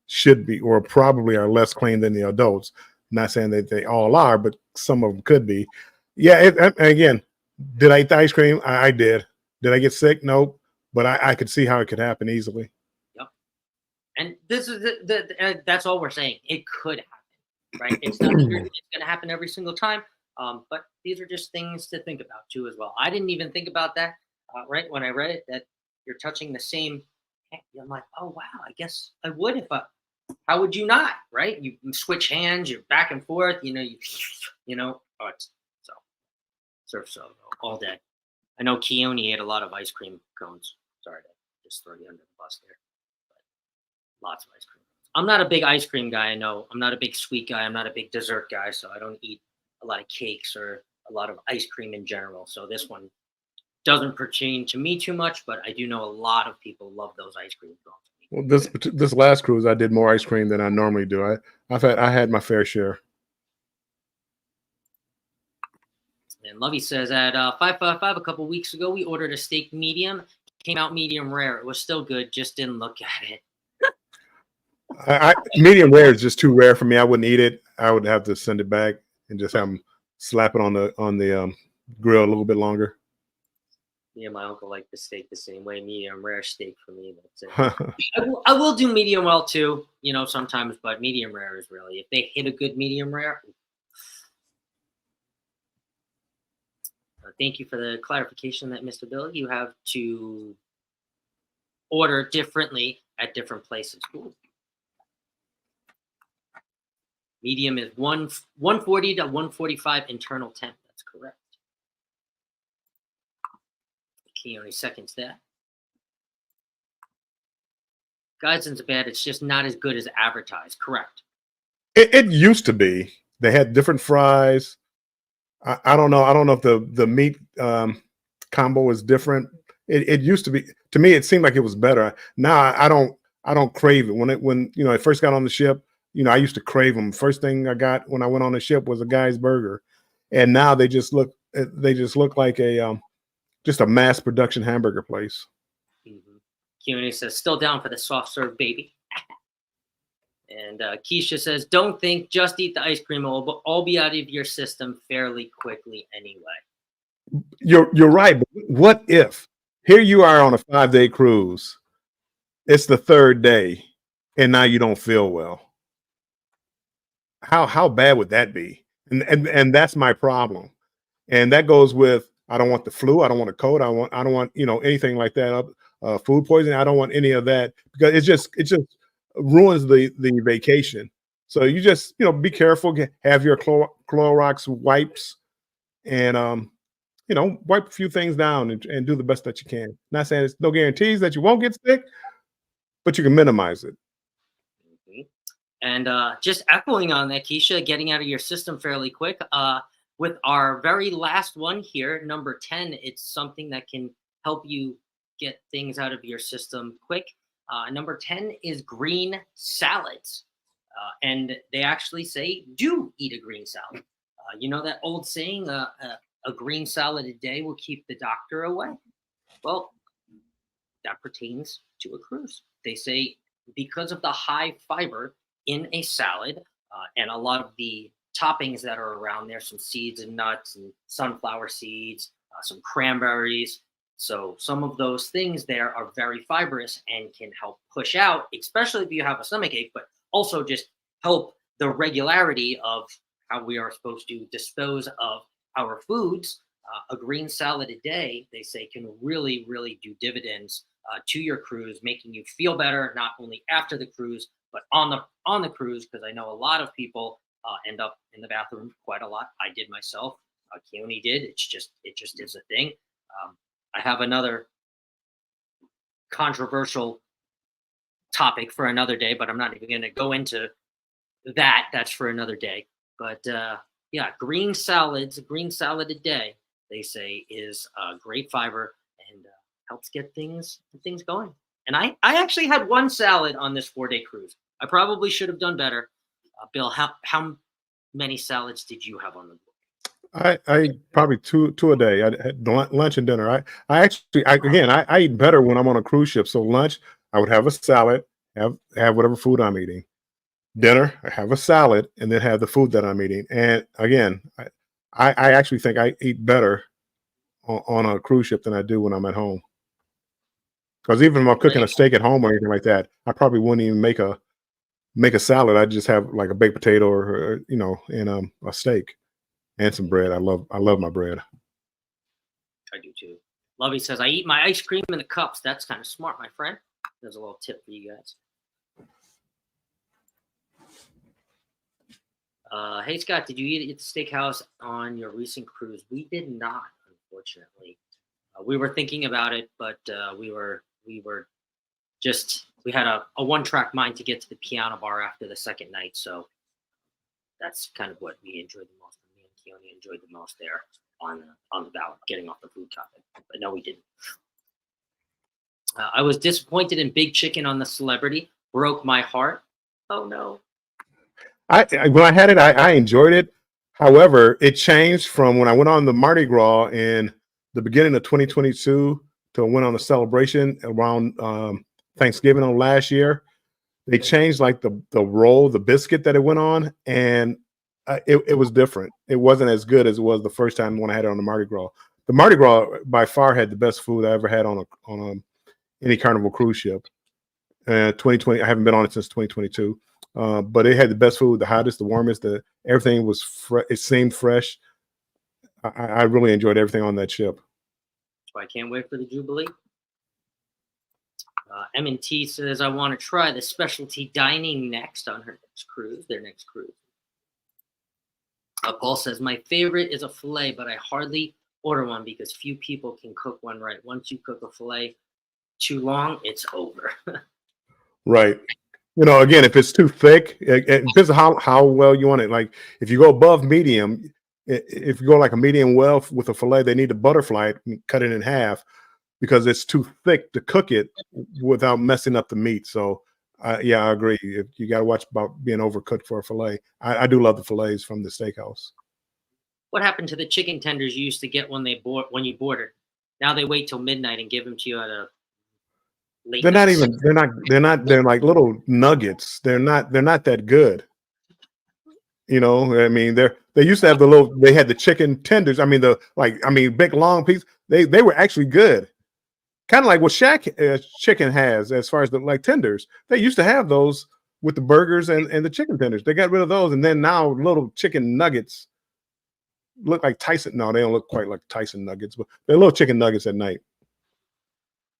should be, or probably are less clean than the adults. Not saying that they all are, but some of them could be. Yeah. Again, did I eat the ice cream? I did. Did I get sick? Nope. But I could see how it could happen easily. Yep. And this is that's all we're saying. It could happen, right? It's not it's going to happen every single time. But these are just things to think about too, as well. I didn't even think about that, right when I read it, that you're touching the same. I'm like, oh wow, I guess I would if I. How would you not, right? You switch hands, you're back and forth. Oh, it's so surf so all day. I know Keone ate a lot of ice cream cones. Sorry to just throw you under the bus there. Lots of ice cream. I'm not a big ice cream guy. I know I'm not a big sweet guy. I'm not a big dessert guy, so I don't eat a lot of cakes or a lot of ice cream in general. So this one doesn't pertain to me too much, but I do know a lot of people love those ice cream cones. Well, this last cruise, I did more ice cream than I normally do. I had my fair share. And Lovey says at 555 a couple weeks ago, we ordered a steak medium. Came out medium rare. It was still good, just didn't look at it. Medium rare is just too rare for me. I wouldn't eat it. I would have to send it back and just have them slap it on the grill a little bit longer. Me and my uncle like the steak the same way. Medium rare steak for me. That's it. I will do medium well too, sometimes, but medium rare is really, if they hit a good medium rare. Thank you for the clarification that Mr. Bill, you have to order differently at different places. Ooh. Medium is 140 to 145 internal temp. That's correct. Keone seconds that. Guys, isn't bad. It's just not as good as advertised. Correct. It used to be. They had different fries. I don't know. I don't know if the meat combo is different. It used to be. To me, it seemed like it was better. Now I don't crave it. When it first got on the ship, I used to crave them. First thing I got when I went on the ship was a guy's burger, and now they just look like just a mass production hamburger place. Keone says still down for the soft serve baby. And Keisha says, don't think, just eat the ice cream. It will all be out of your system fairly quickly anyway. You're right. But what if here you are on a 5-day cruise? It's the third day, and now you don't feel well. How bad would that be? And that's my problem. And that goes with, I don't want the flu. I don't want a cold. I don't want anything like that. Food poisoning. I don't want any of that, because it just ruins the vacation. So you just be careful. Have your Clorox wipes, and wipe a few things down and do the best that you can. Not saying there's no guarantees that you won't get sick, but you can minimize it. And just echoing on that, Keisha, getting out of your system fairly quick. With our very last one here, number 10, it's something that can help you get things out of your system quick. Number 10 is green salads. And they actually say, do eat a green salad. That old saying, a green salad a day will keep the doctor away. Well, that pertains to a cruise. They say because of the high fiber in a salad and a lot of the toppings that are around there, some seeds and nuts and sunflower seeds, some cranberries. So some of those things there are very fibrous and can help push out, especially if you have a stomach ache, but also just help the regularity of how we are supposed to dispose of our foods. A green salad a day, they say, can really, really do dividends to your cruise, making you feel better, not only after the cruise, but on the cruise, because I know a lot of people end up in the bathroom quite a lot. I did myself. Keone did. It just is a thing. I have another controversial topic for another day, but I'm not even going to go into that. That's for another day. But yeah, green salad a day, they say, is great fiber and helps get things going. And I actually had one salad on this 4-day cruise. I probably should have done better. Bill, how many salads did you have on the board? I probably two a day. I had lunch and dinner. I eat better when I'm on a cruise ship. So lunch, I would have a salad, have whatever food I'm eating. dinner, I have a salad, and then have the food that I'm eating. And again, I actually think I eat better on a cruise ship than I do when I'm at home. Because even if I'm There cooking you a steak at home or anything like that, I probably wouldn't even make a salad. I just have like a baked potato or and a steak and some bread. I love my bread. I do too. Lovey says, I eat my ice cream in the cups. That's kind of smart, my friend. There's a little tip for you guys. Hey, Scott, did you eat at the steakhouse on your recent cruise? We did not, unfortunately. We were thinking about it, but we were just, we had a one-track mind to get to the piano bar after the second night. So that's kind of what we enjoyed the most. Me and Keone enjoyed the most there on the ballot, getting off the food topic. But no, we didn't. I was disappointed in Big Chicken on the Celebrity. Broke my heart. Oh no. When I had it, I enjoyed it. However, it changed from when I went on the Mardi Gras in the beginning of 2022 to went on the celebration around Thanksgiving on last year. They changed like the roll, the biscuit that it went on, and it was different. It wasn't as good as it was the first time when I had it on the Mardi Gras. The Mardi Gras by far had the best food I ever had on any Carnival cruise ship. 2020, I haven't been on it since 2022, but it had the best food, the hottest, the warmest. Everything was it seemed fresh. I really enjoyed everything on that ship. So I can't wait for the Jubilee. M&T says, I want to try the specialty dining next on her next cruise, their next cruise. Paul says, my favorite is a filet, but I hardly order one because few people can cook one right. Once you cook a filet too long, it's over. Right. Again, if it's too thick, it depends on how well you want it. Like if you go above medium, if you go like a medium well with a filet, they need to butterfly it and cut it in half because it's too thick to cook it without messing up the meat. So, yeah, I agree. You got to watch about being overcooked for a filet. I do love the fillets from the steakhouse. What happened to the chicken tenders you used to get when you boarded? Now they wait till midnight and give them to you at a late They're not night. even. They're like little nuggets. They're not that good. I mean, they used to have they had the chicken tenders. I mean, big long piece. They were actually good. Kind of like what Shack Chicken has as far as the like tenders. They used to have those with the burgers and the chicken tenders. They got rid of those, and then now little chicken nuggets look like Tyson. No, they don't look quite like Tyson nuggets, but they're little chicken nuggets at night.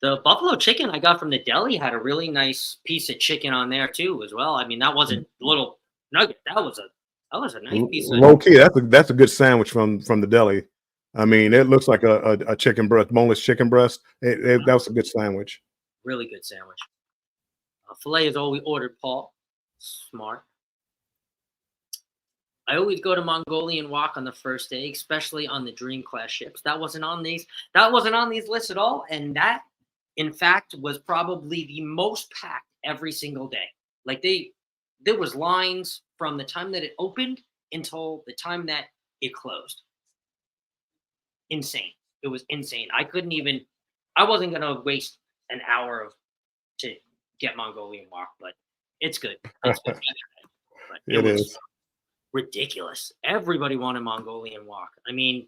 The buffalo chicken I got from the deli had a really nice piece of chicken on there too, as well. I mean, that wasn't a little nugget. That was a nice piece of Low key. That's a good sandwich from the deli. I mean, it looks like a chicken breast, boneless chicken breast. That was a good sandwich. really good sandwich. Filet is all we ordered, Paul. Smart. I always go to Mongolian Walk on the first day, especially on the Dream Class ships. That wasn't on these. That wasn't on these lists at all, and that, in fact, was probably the most packed every single day. Like there was lines from the time that it opened until the time that it closed. Insane. It was insane. I wasn't gonna waste an hour to get Mongolian Walk, but it's good. It's good. But it It was is. ridiculous. Everybody wanted Mongolian Walk. I mean,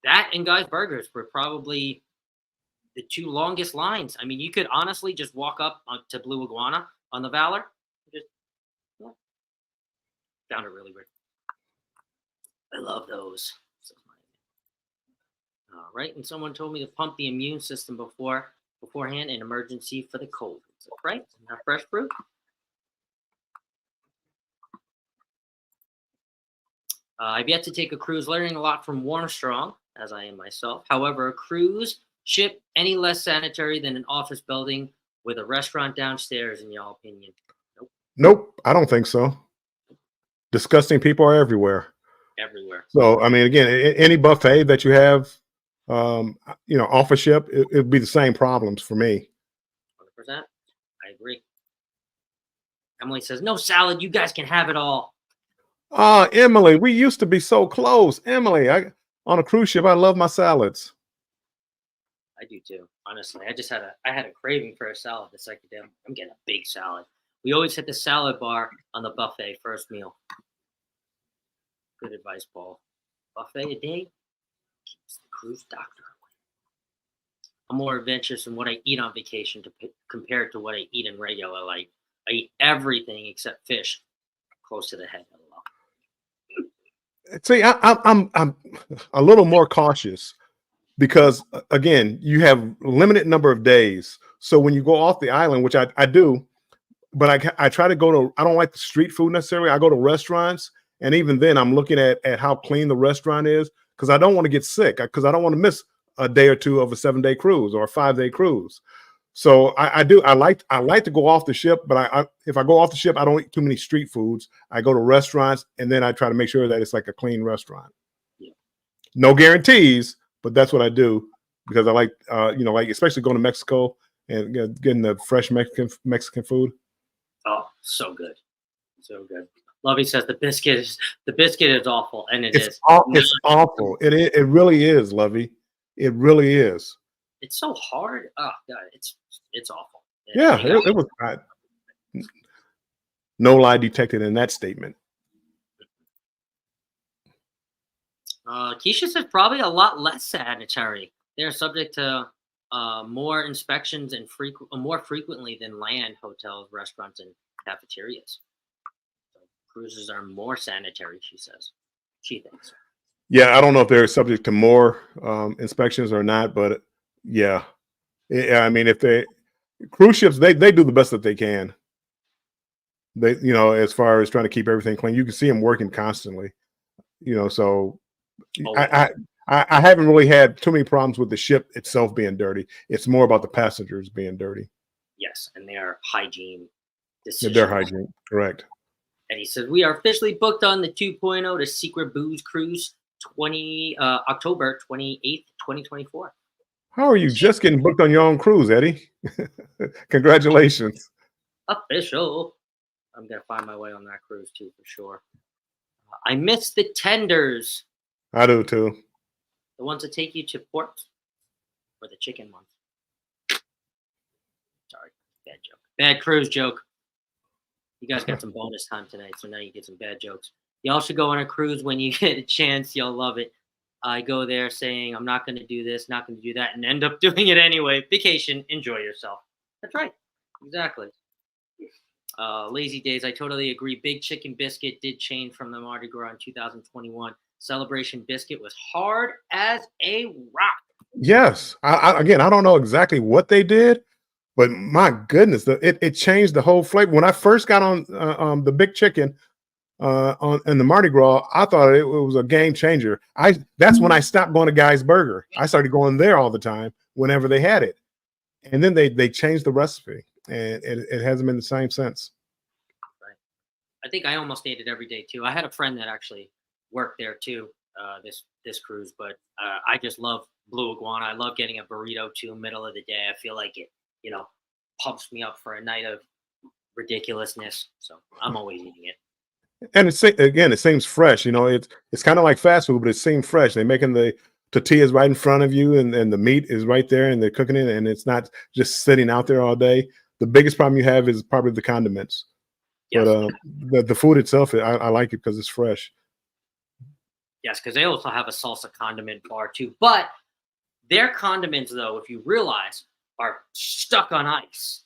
that and Guy's Burgers were probably the two longest lines. I mean, you could honestly just walk up to Blue Iguana on the Valor. Just yeah, found it really weird. I love those. Right, and someone told me to pump the immune system beforehand in emergency for the cold. Right, isn't that fresh fruit? I've yet to take a cruise, learning a lot from Warstrong, as I am myself. However, a cruise ship any less sanitary than an office building with a restaurant downstairs, in your opinion? Nope. Nope, I don't think so. Disgusting people are everywhere. Everywhere. So, I mean, again, any buffet that you have, off a ship, it'd be the same problems for me. 100%. I agree. Emily says, no salad. You guys can have it all. Emily, we used to be so close. Emily, on a cruise ship, I love my salads. I do too. Honestly, I had a craving for a salad the second day. I'm getting a big salad. We always hit the salad bar on the buffet first meal. Good advice, Paul. Buffet a day keeps the cruise doctor away. I'm more adventurous in what I eat on vacation compared to what I eat in regular life. I eat everything except fish close to the head. See, I'm a little more cautious because again, you have limited number of days. So when you go off the island, which I do, but I try to go to, I don't like the street food necessarily. I go to restaurants, and even then I'm looking at how clean the restaurant is because I don't want to get sick because I don't want to miss a day or two of a 7-day cruise or a 5-day cruise. So I like to go off the ship, but if I go off the ship, I don't eat too many street foods. I go to restaurants, and then I try to make sure that it's like a clean restaurant. Yeah. No guarantees, but that's what I do because I like like especially going to Mexico and getting the fresh Mexican food. Oh, so good. So good. Lovey says the biscuit is awful, and it It's is. it's awful. It really is, Lovey. It really is. It's so hard. Oh god, it's awful. Yeah, it was no lie detected in that statement. Keisha says probably a lot less sanitary. They're subject to more inspections and more frequently than land hotels, restaurants, and cafeterias. So cruises are more sanitary, she says. She thinks. Yeah, I don't know if they're subject to more inspections or not, but yeah, I mean, if they cruise ships, they do the best that they can. They, as far as trying to keep everything clean, you can see them working constantly. So Oh, I haven't really had too many problems with the ship itself being dirty. It's more about the passengers being dirty. yes, and their hygiene decisions. Their hygiene, correct. And he says we are officially booked on the 2.0 to Secret Booze Cruise, October 28th, 2024. How are you just getting booked on your own cruise, Eddie? Congratulations. Official. I'm gonna find my way on that cruise too for sure. I miss the tenders, I do too. the ones that take you to port, or the chicken ones. Sorry, bad joke. Bad cruise joke. You guys got some bonus time tonight, so now you get some bad jokes. Y'all should go on a cruise when you get a chance. You'll love it. I go there saying I'm not going to do this, not going to do that, and end up doing it anyway. Vacation, enjoy yourself. That's right. Exactly. Lazy days. I totally agree. Big Chicken Biscuit did change from the Mardi Gras in 2021. Celebration Biscuit was hard as a rock. Yes. Again, I don't know exactly what they did, but my goodness, it changed the whole flavor. When I first got on the Big Chicken in the Mardi Gras, I thought it was a game changer. That's when I stopped going to Guy's Burger. I started going there all the time whenever they had it, and then they changed the recipe, and it hasn't been the same since. Right. I think I almost ate it every day too. I had a friend that actually worked there too. This cruise, but I just love Blue Iguana. I love getting a burrito too, middle of the day. I feel like it, pumps me up for a night of ridiculousness. So I'm always eating it. And it seems fresh. It's kind of like fast food, but it seems fresh. They're making the tortillas right in front of you, and the meat is right there, and they're cooking it, and it's not just sitting out there all day. The biggest problem you have is probably the condiments, Yes. but the food itself, I like it because it's fresh. Yes, because they also have a salsa condiment bar too. But their condiments, though, if you realize, are stuck on ice.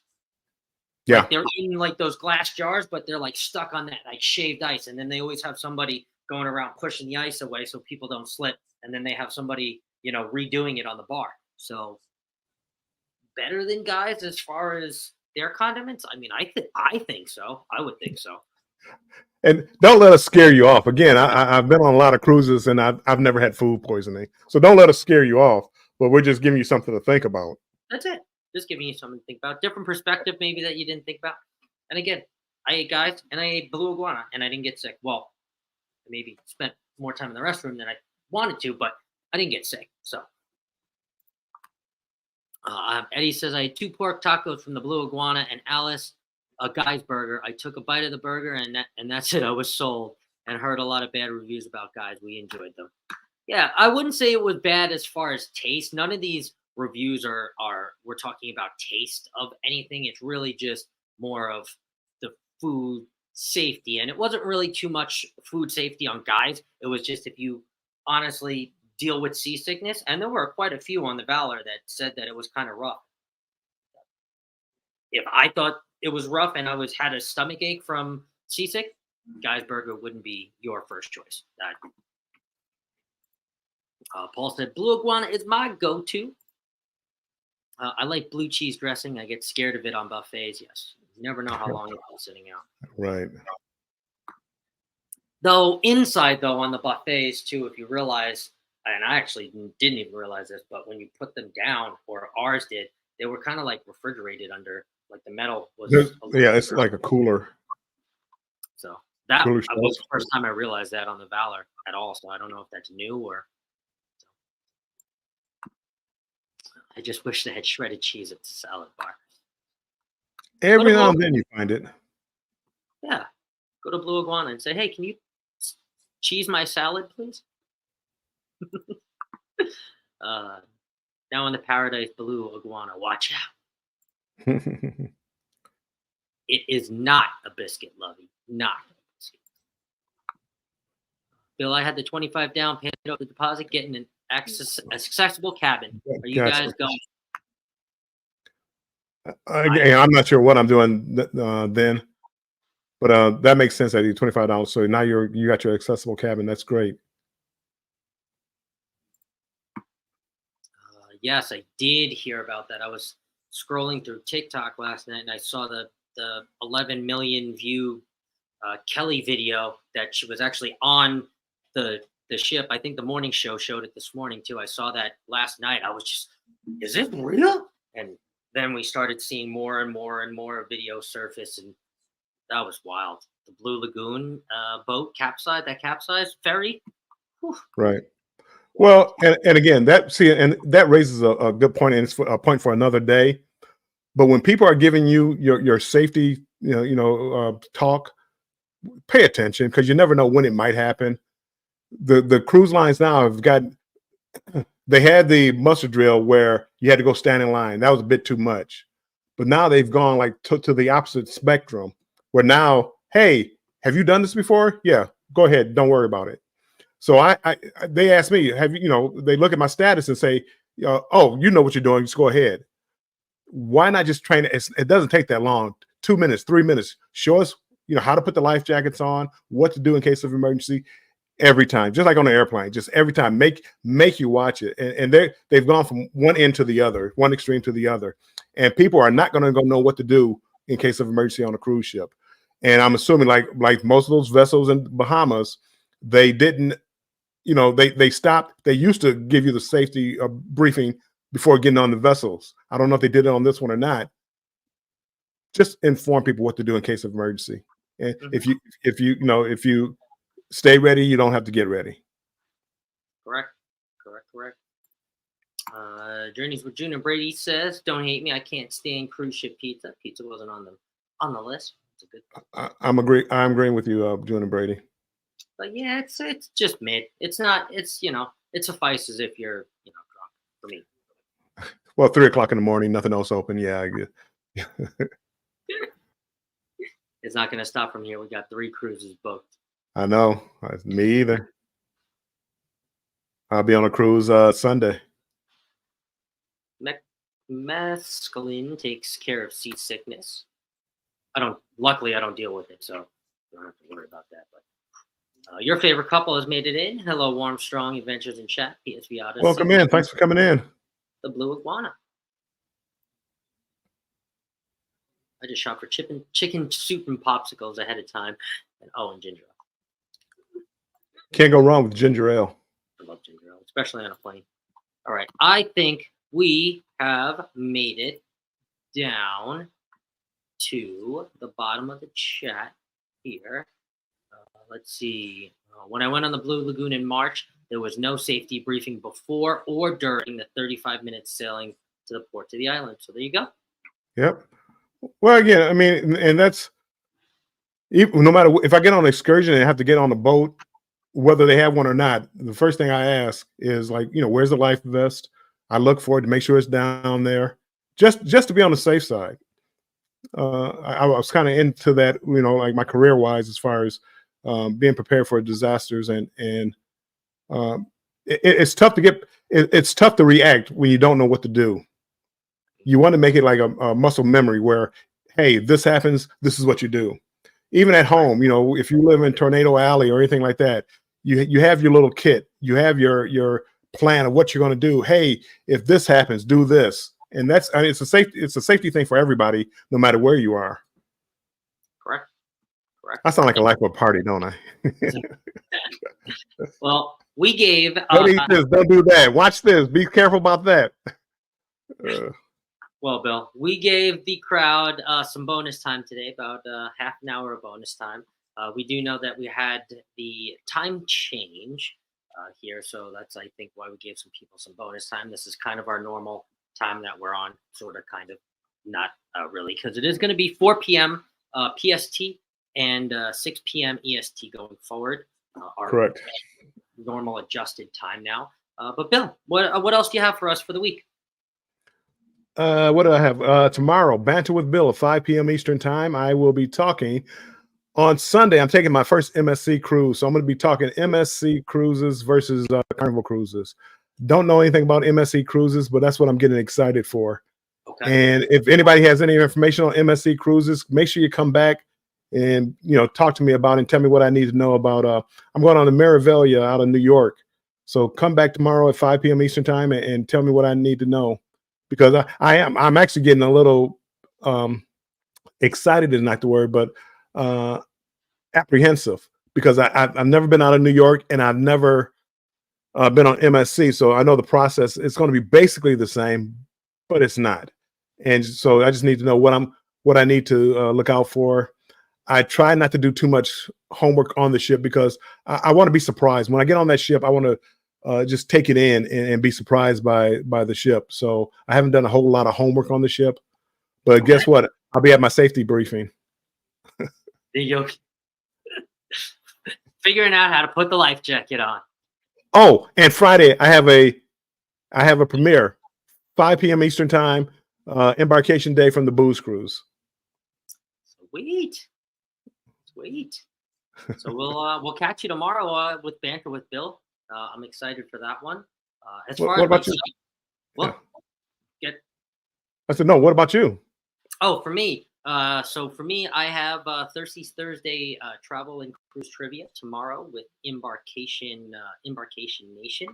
Yeah. Like they're in like those glass jars, but they're like stuck on that like shaved ice. And then they always have somebody going around pushing the ice away so people don't slip. And then they have somebody, redoing it on the bar. So better than guys as far as their condiments. I mean, I think so. I would think so. And don't let us scare you off. Again, I've been on a lot of cruises, and I've never had food poisoning. So don't let us scare you off. But we're just giving you something to think about. That's it. Just giving you something to think about. Different perspective maybe that you didn't think about. And again, I ate guys and I ate Blue Iguana and I didn't get sick. Well, I maybe spent more time in the restroom than I wanted to, but I didn't get sick. So Eddie says I had 2 pork tacos from the Blue Iguana and Alice a Guy's Burger. I took a bite of the burger and that's it. I was sold and heard a lot of bad reviews about Guys. We enjoyed them. Yeah, I wouldn't say it was bad as far as taste. None of these reviews are we're talking about taste of anything. It's really just more of the food safety. And it wasn't really too much food safety on guys. It was just if you honestly deal with seasickness. And there were quite a few on the Valor that said that it was kind of rough. If I thought it was rough and I had a stomach ache from seasick, Guy's Burger wouldn't be your first choice. Paul said, blue iguana is my go-to. I like blue cheese dressing. I get scared of it on buffets. Yes. You never know how long it's sitting out. Right. Though inside, though, on the buffets, too, if you realize, and I actually didn't even realize this, but when you put them down, or ours did, they were kind of like refrigerated under, like the metal was. Yeah, it's like a cooler. So that was the first time I realized that on the Valor at all. So I don't know if that's new or. I just wish they had shredded cheese at the salad bar. Every now and then you find it. Yeah. Go to Blue Iguana and say, hey, can you cheese my salad, please? Now in the Paradise Blue Iguana, watch out. It is not a biscuit, Lovey. Not a biscuit. Bill, I had the 25 down, paid up the deposit, getting an accessible cabin. Are you guys going? I'm not sure what I'm doing then, but that makes sense. At $25, so now you got your accessible cabin. That's great. Yes, I did hear about that. I was scrolling through TikTok last night and I saw the 11 million view Kelly video that she was actually on the ship. I think the morning show showed it this morning too. I saw that last night. I was just, is it real? And then we started seeing more and more and more video surface, and that was wild. The Blue Lagoon boat capsized, that capsized ferry. Whew. Right. Well, and again, that raises a good point, and it's a point for another day. But when people are giving you your safety, talk, pay attention, because you never know when it might happen. The cruise lines now have got. They had the muster drill where you had to go stand in line. That was a bit too much. But now they've gone like to the opposite spectrum, where now, hey, have you done this before? Yeah, go ahead. Don't worry about it. So they asked me, they look at my status and say, oh, you know what you're doing. Just go ahead. Why not just train it? It doesn't take that long. 2 minutes, 3 minutes. Show us, how to put the life jackets on, what to do in case of emergency. Every time, just like on an airplane, just every time, make you watch it. And they've gone from one end to the other, one extreme to the other. And people are not going to go know what to do in case of emergency on a cruise ship. And I'm assuming like most of those vessels in Bahamas, they didn't, they stopped. They used to give you the safety briefing before getting on the vessels. I don't know if they did it on this one or not. Just inform people what to do in case of emergency. And if you stay ready, you don't have to get ready. Correct. Journeys with June and Brady says, "Don't hate me. I can't stand cruise ship pizza. Pizza wasn't on the list. It's a good. I'm agreeing with you, June and Brady. But yeah, it's just mid. It's not. It's it suffices if you're drunk. For me. Well, 3 o'clock in the morning, nothing else open. Yeah, I get. It's not going to stop from here. We got 3 cruises booked. I know. Me either. I'll be on a cruise Sunday. Mescaline takes care of seasickness. Luckily, I don't deal with it, so you don't have to worry about that. But your favorite couple has made it in. Hello, Warm Strong Adventures in Chat. PSV Odyssey. Welcome in. Thanks for coming in. The Blue Iguana. I just shop for chicken soup and popsicles ahead of time. And ginger ale. Can't go wrong with ginger ale. I love ginger ale, especially on a plane. All right. I think we have made it down to the bottom of the chat here. Let's see. When I went on the Blue Lagoon in March, there was no safety briefing before or during the 35 minutes sailing to the port to the island. So there you go. Yep. Well, again, I mean, and that's no matter if I get on an excursion and have to get on a boat, whether they have one or not, the first thing I ask is where's the life vest? I look for it to make sure it's down there, just to be on the safe side. I was kind of into that, like my career wise, as far as being prepared for disasters, and it's tough to it's tough to react when you don't know what to do. You want to make it like a muscle memory where, hey, this happens, this is what you do. Even at home, if you live in Tornado Alley or anything like that, you have your little kit, you have your plan of what you're going to do. Hey, if this happens, do this. And it's a safety thing for everybody, no matter where you are. Correct. I sound like a life of a party, don't I? Well, we gave. Don't eat this. Don't do that. Watch this. Be careful about that. Well, Bill, we gave the crowd some bonus time today, about half an hour of bonus time. We do know that we had the time change here, so that's, I think, why we gave some people some bonus time. This is kind of our normal time that we're on, sort of, kind of, not really, because it is going to be 4 p.m. PST and 6 p.m. EST going forward. Our Correct. Normal adjusted time now. But Bill, what else do you have for us for the week? What do I have? Tomorrow, Banter with Bill at 5 p.m. Eastern time. I will be talking on Sunday. I'm taking my first MSC cruise. So I'm going to be talking MSC cruises versus Carnival cruises. Don't know anything about MSC cruises, but that's what I'm getting excited for. Okay. And if anybody has any information on MSC cruises, make sure you come back and, talk to me about it and tell me what I need to know about. I'm going on the Marivelia out of New York. So come back tomorrow at 5 p.m. Eastern time and tell me what I need to know. Because I'm actually getting a little excited is not the word, but apprehensive, because I've never been out of New York and I've never been on MSC. So I know the process is going to be basically the same, but it's not. And so I just need to know what I need to look out for. I try not to do too much homework on the ship, because I want to be surprised. When I get on that ship, I want to just take it in and be surprised by the ship. So I haven't done a whole lot of homework on the ship, but guess what? I'll be at my safety briefing. Figuring out how to put the life jacket on. Oh, and Friday I have a premiere, 5 p.m. Eastern time, embarkation day from the Booze Cruise. Sweet. So we'll catch you tomorrow with Banter with Bill. I'm excited for that one. What about you? Yeah. I said, no, what about you? Oh, for me. So for me, I have Thirsty's Thursday travel and cruise trivia tomorrow with Embarkation Nation.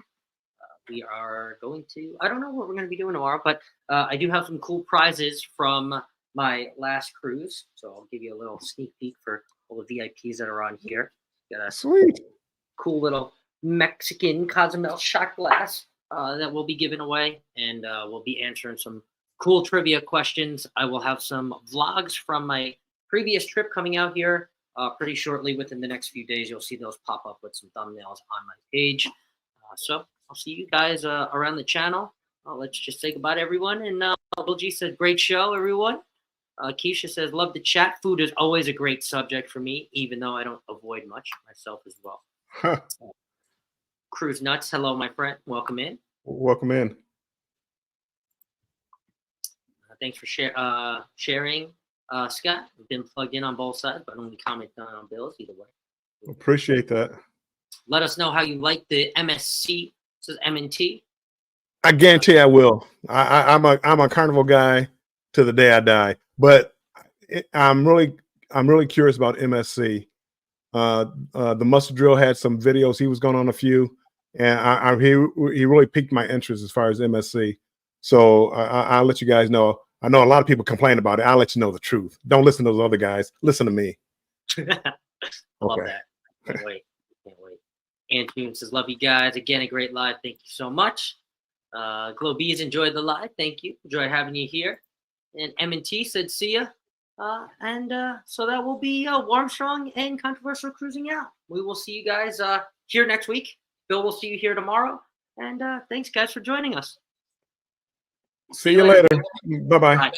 We are going to, I don't know what we're going to be doing tomorrow, but I do have some cool prizes from my last cruise. So I'll give you a little sneak peek for all the VIPs that are on here. Got a sweet, cool little Mexican Cozumel shot glass that we'll be giving away, and we'll be answering some cool trivia questions. I will have some vlogs from my previous trip coming out here pretty shortly. Within the next few days, you'll see those pop up with some thumbnails on my page. So I'll see you guys around the channel. Let's just say goodbye to everyone. And Bill G says, great show, everyone. Keisha says, love the chat. Food is always a great subject for me, even though I don't avoid much myself as well. Cruise Nuts, hello, my friend. Welcome in. Welcome in. Thanks for sharing, Scott. I've been plugged in on both sides, but only comment on Bill's either way. Appreciate that. Let us know how you like the MSC. It says M&T. I guarantee I will. I'm a Carnival guy to the day I die. But I'm really curious about MSC. The Muscle Drill had some videos. He was going on a few, and he really piqued my interest as far as MSC. So I'll let you guys know. I know a lot of people complain about it. I'll let you know the truth. Don't listen to those other guys. Listen to me. Love that. Can't wait. Antune says, love you guys. Again, a great live. Thank you so much. Glow Bees enjoyed the live. Thank you. Enjoyed having you here. And M&T said, see ya. So that will be Warm, Strong, and Controversial Cruising Out. We will see you guys here next week. Bill will see you here tomorrow. And thanks, guys, for joining us. See you later. Bye-bye. Bye.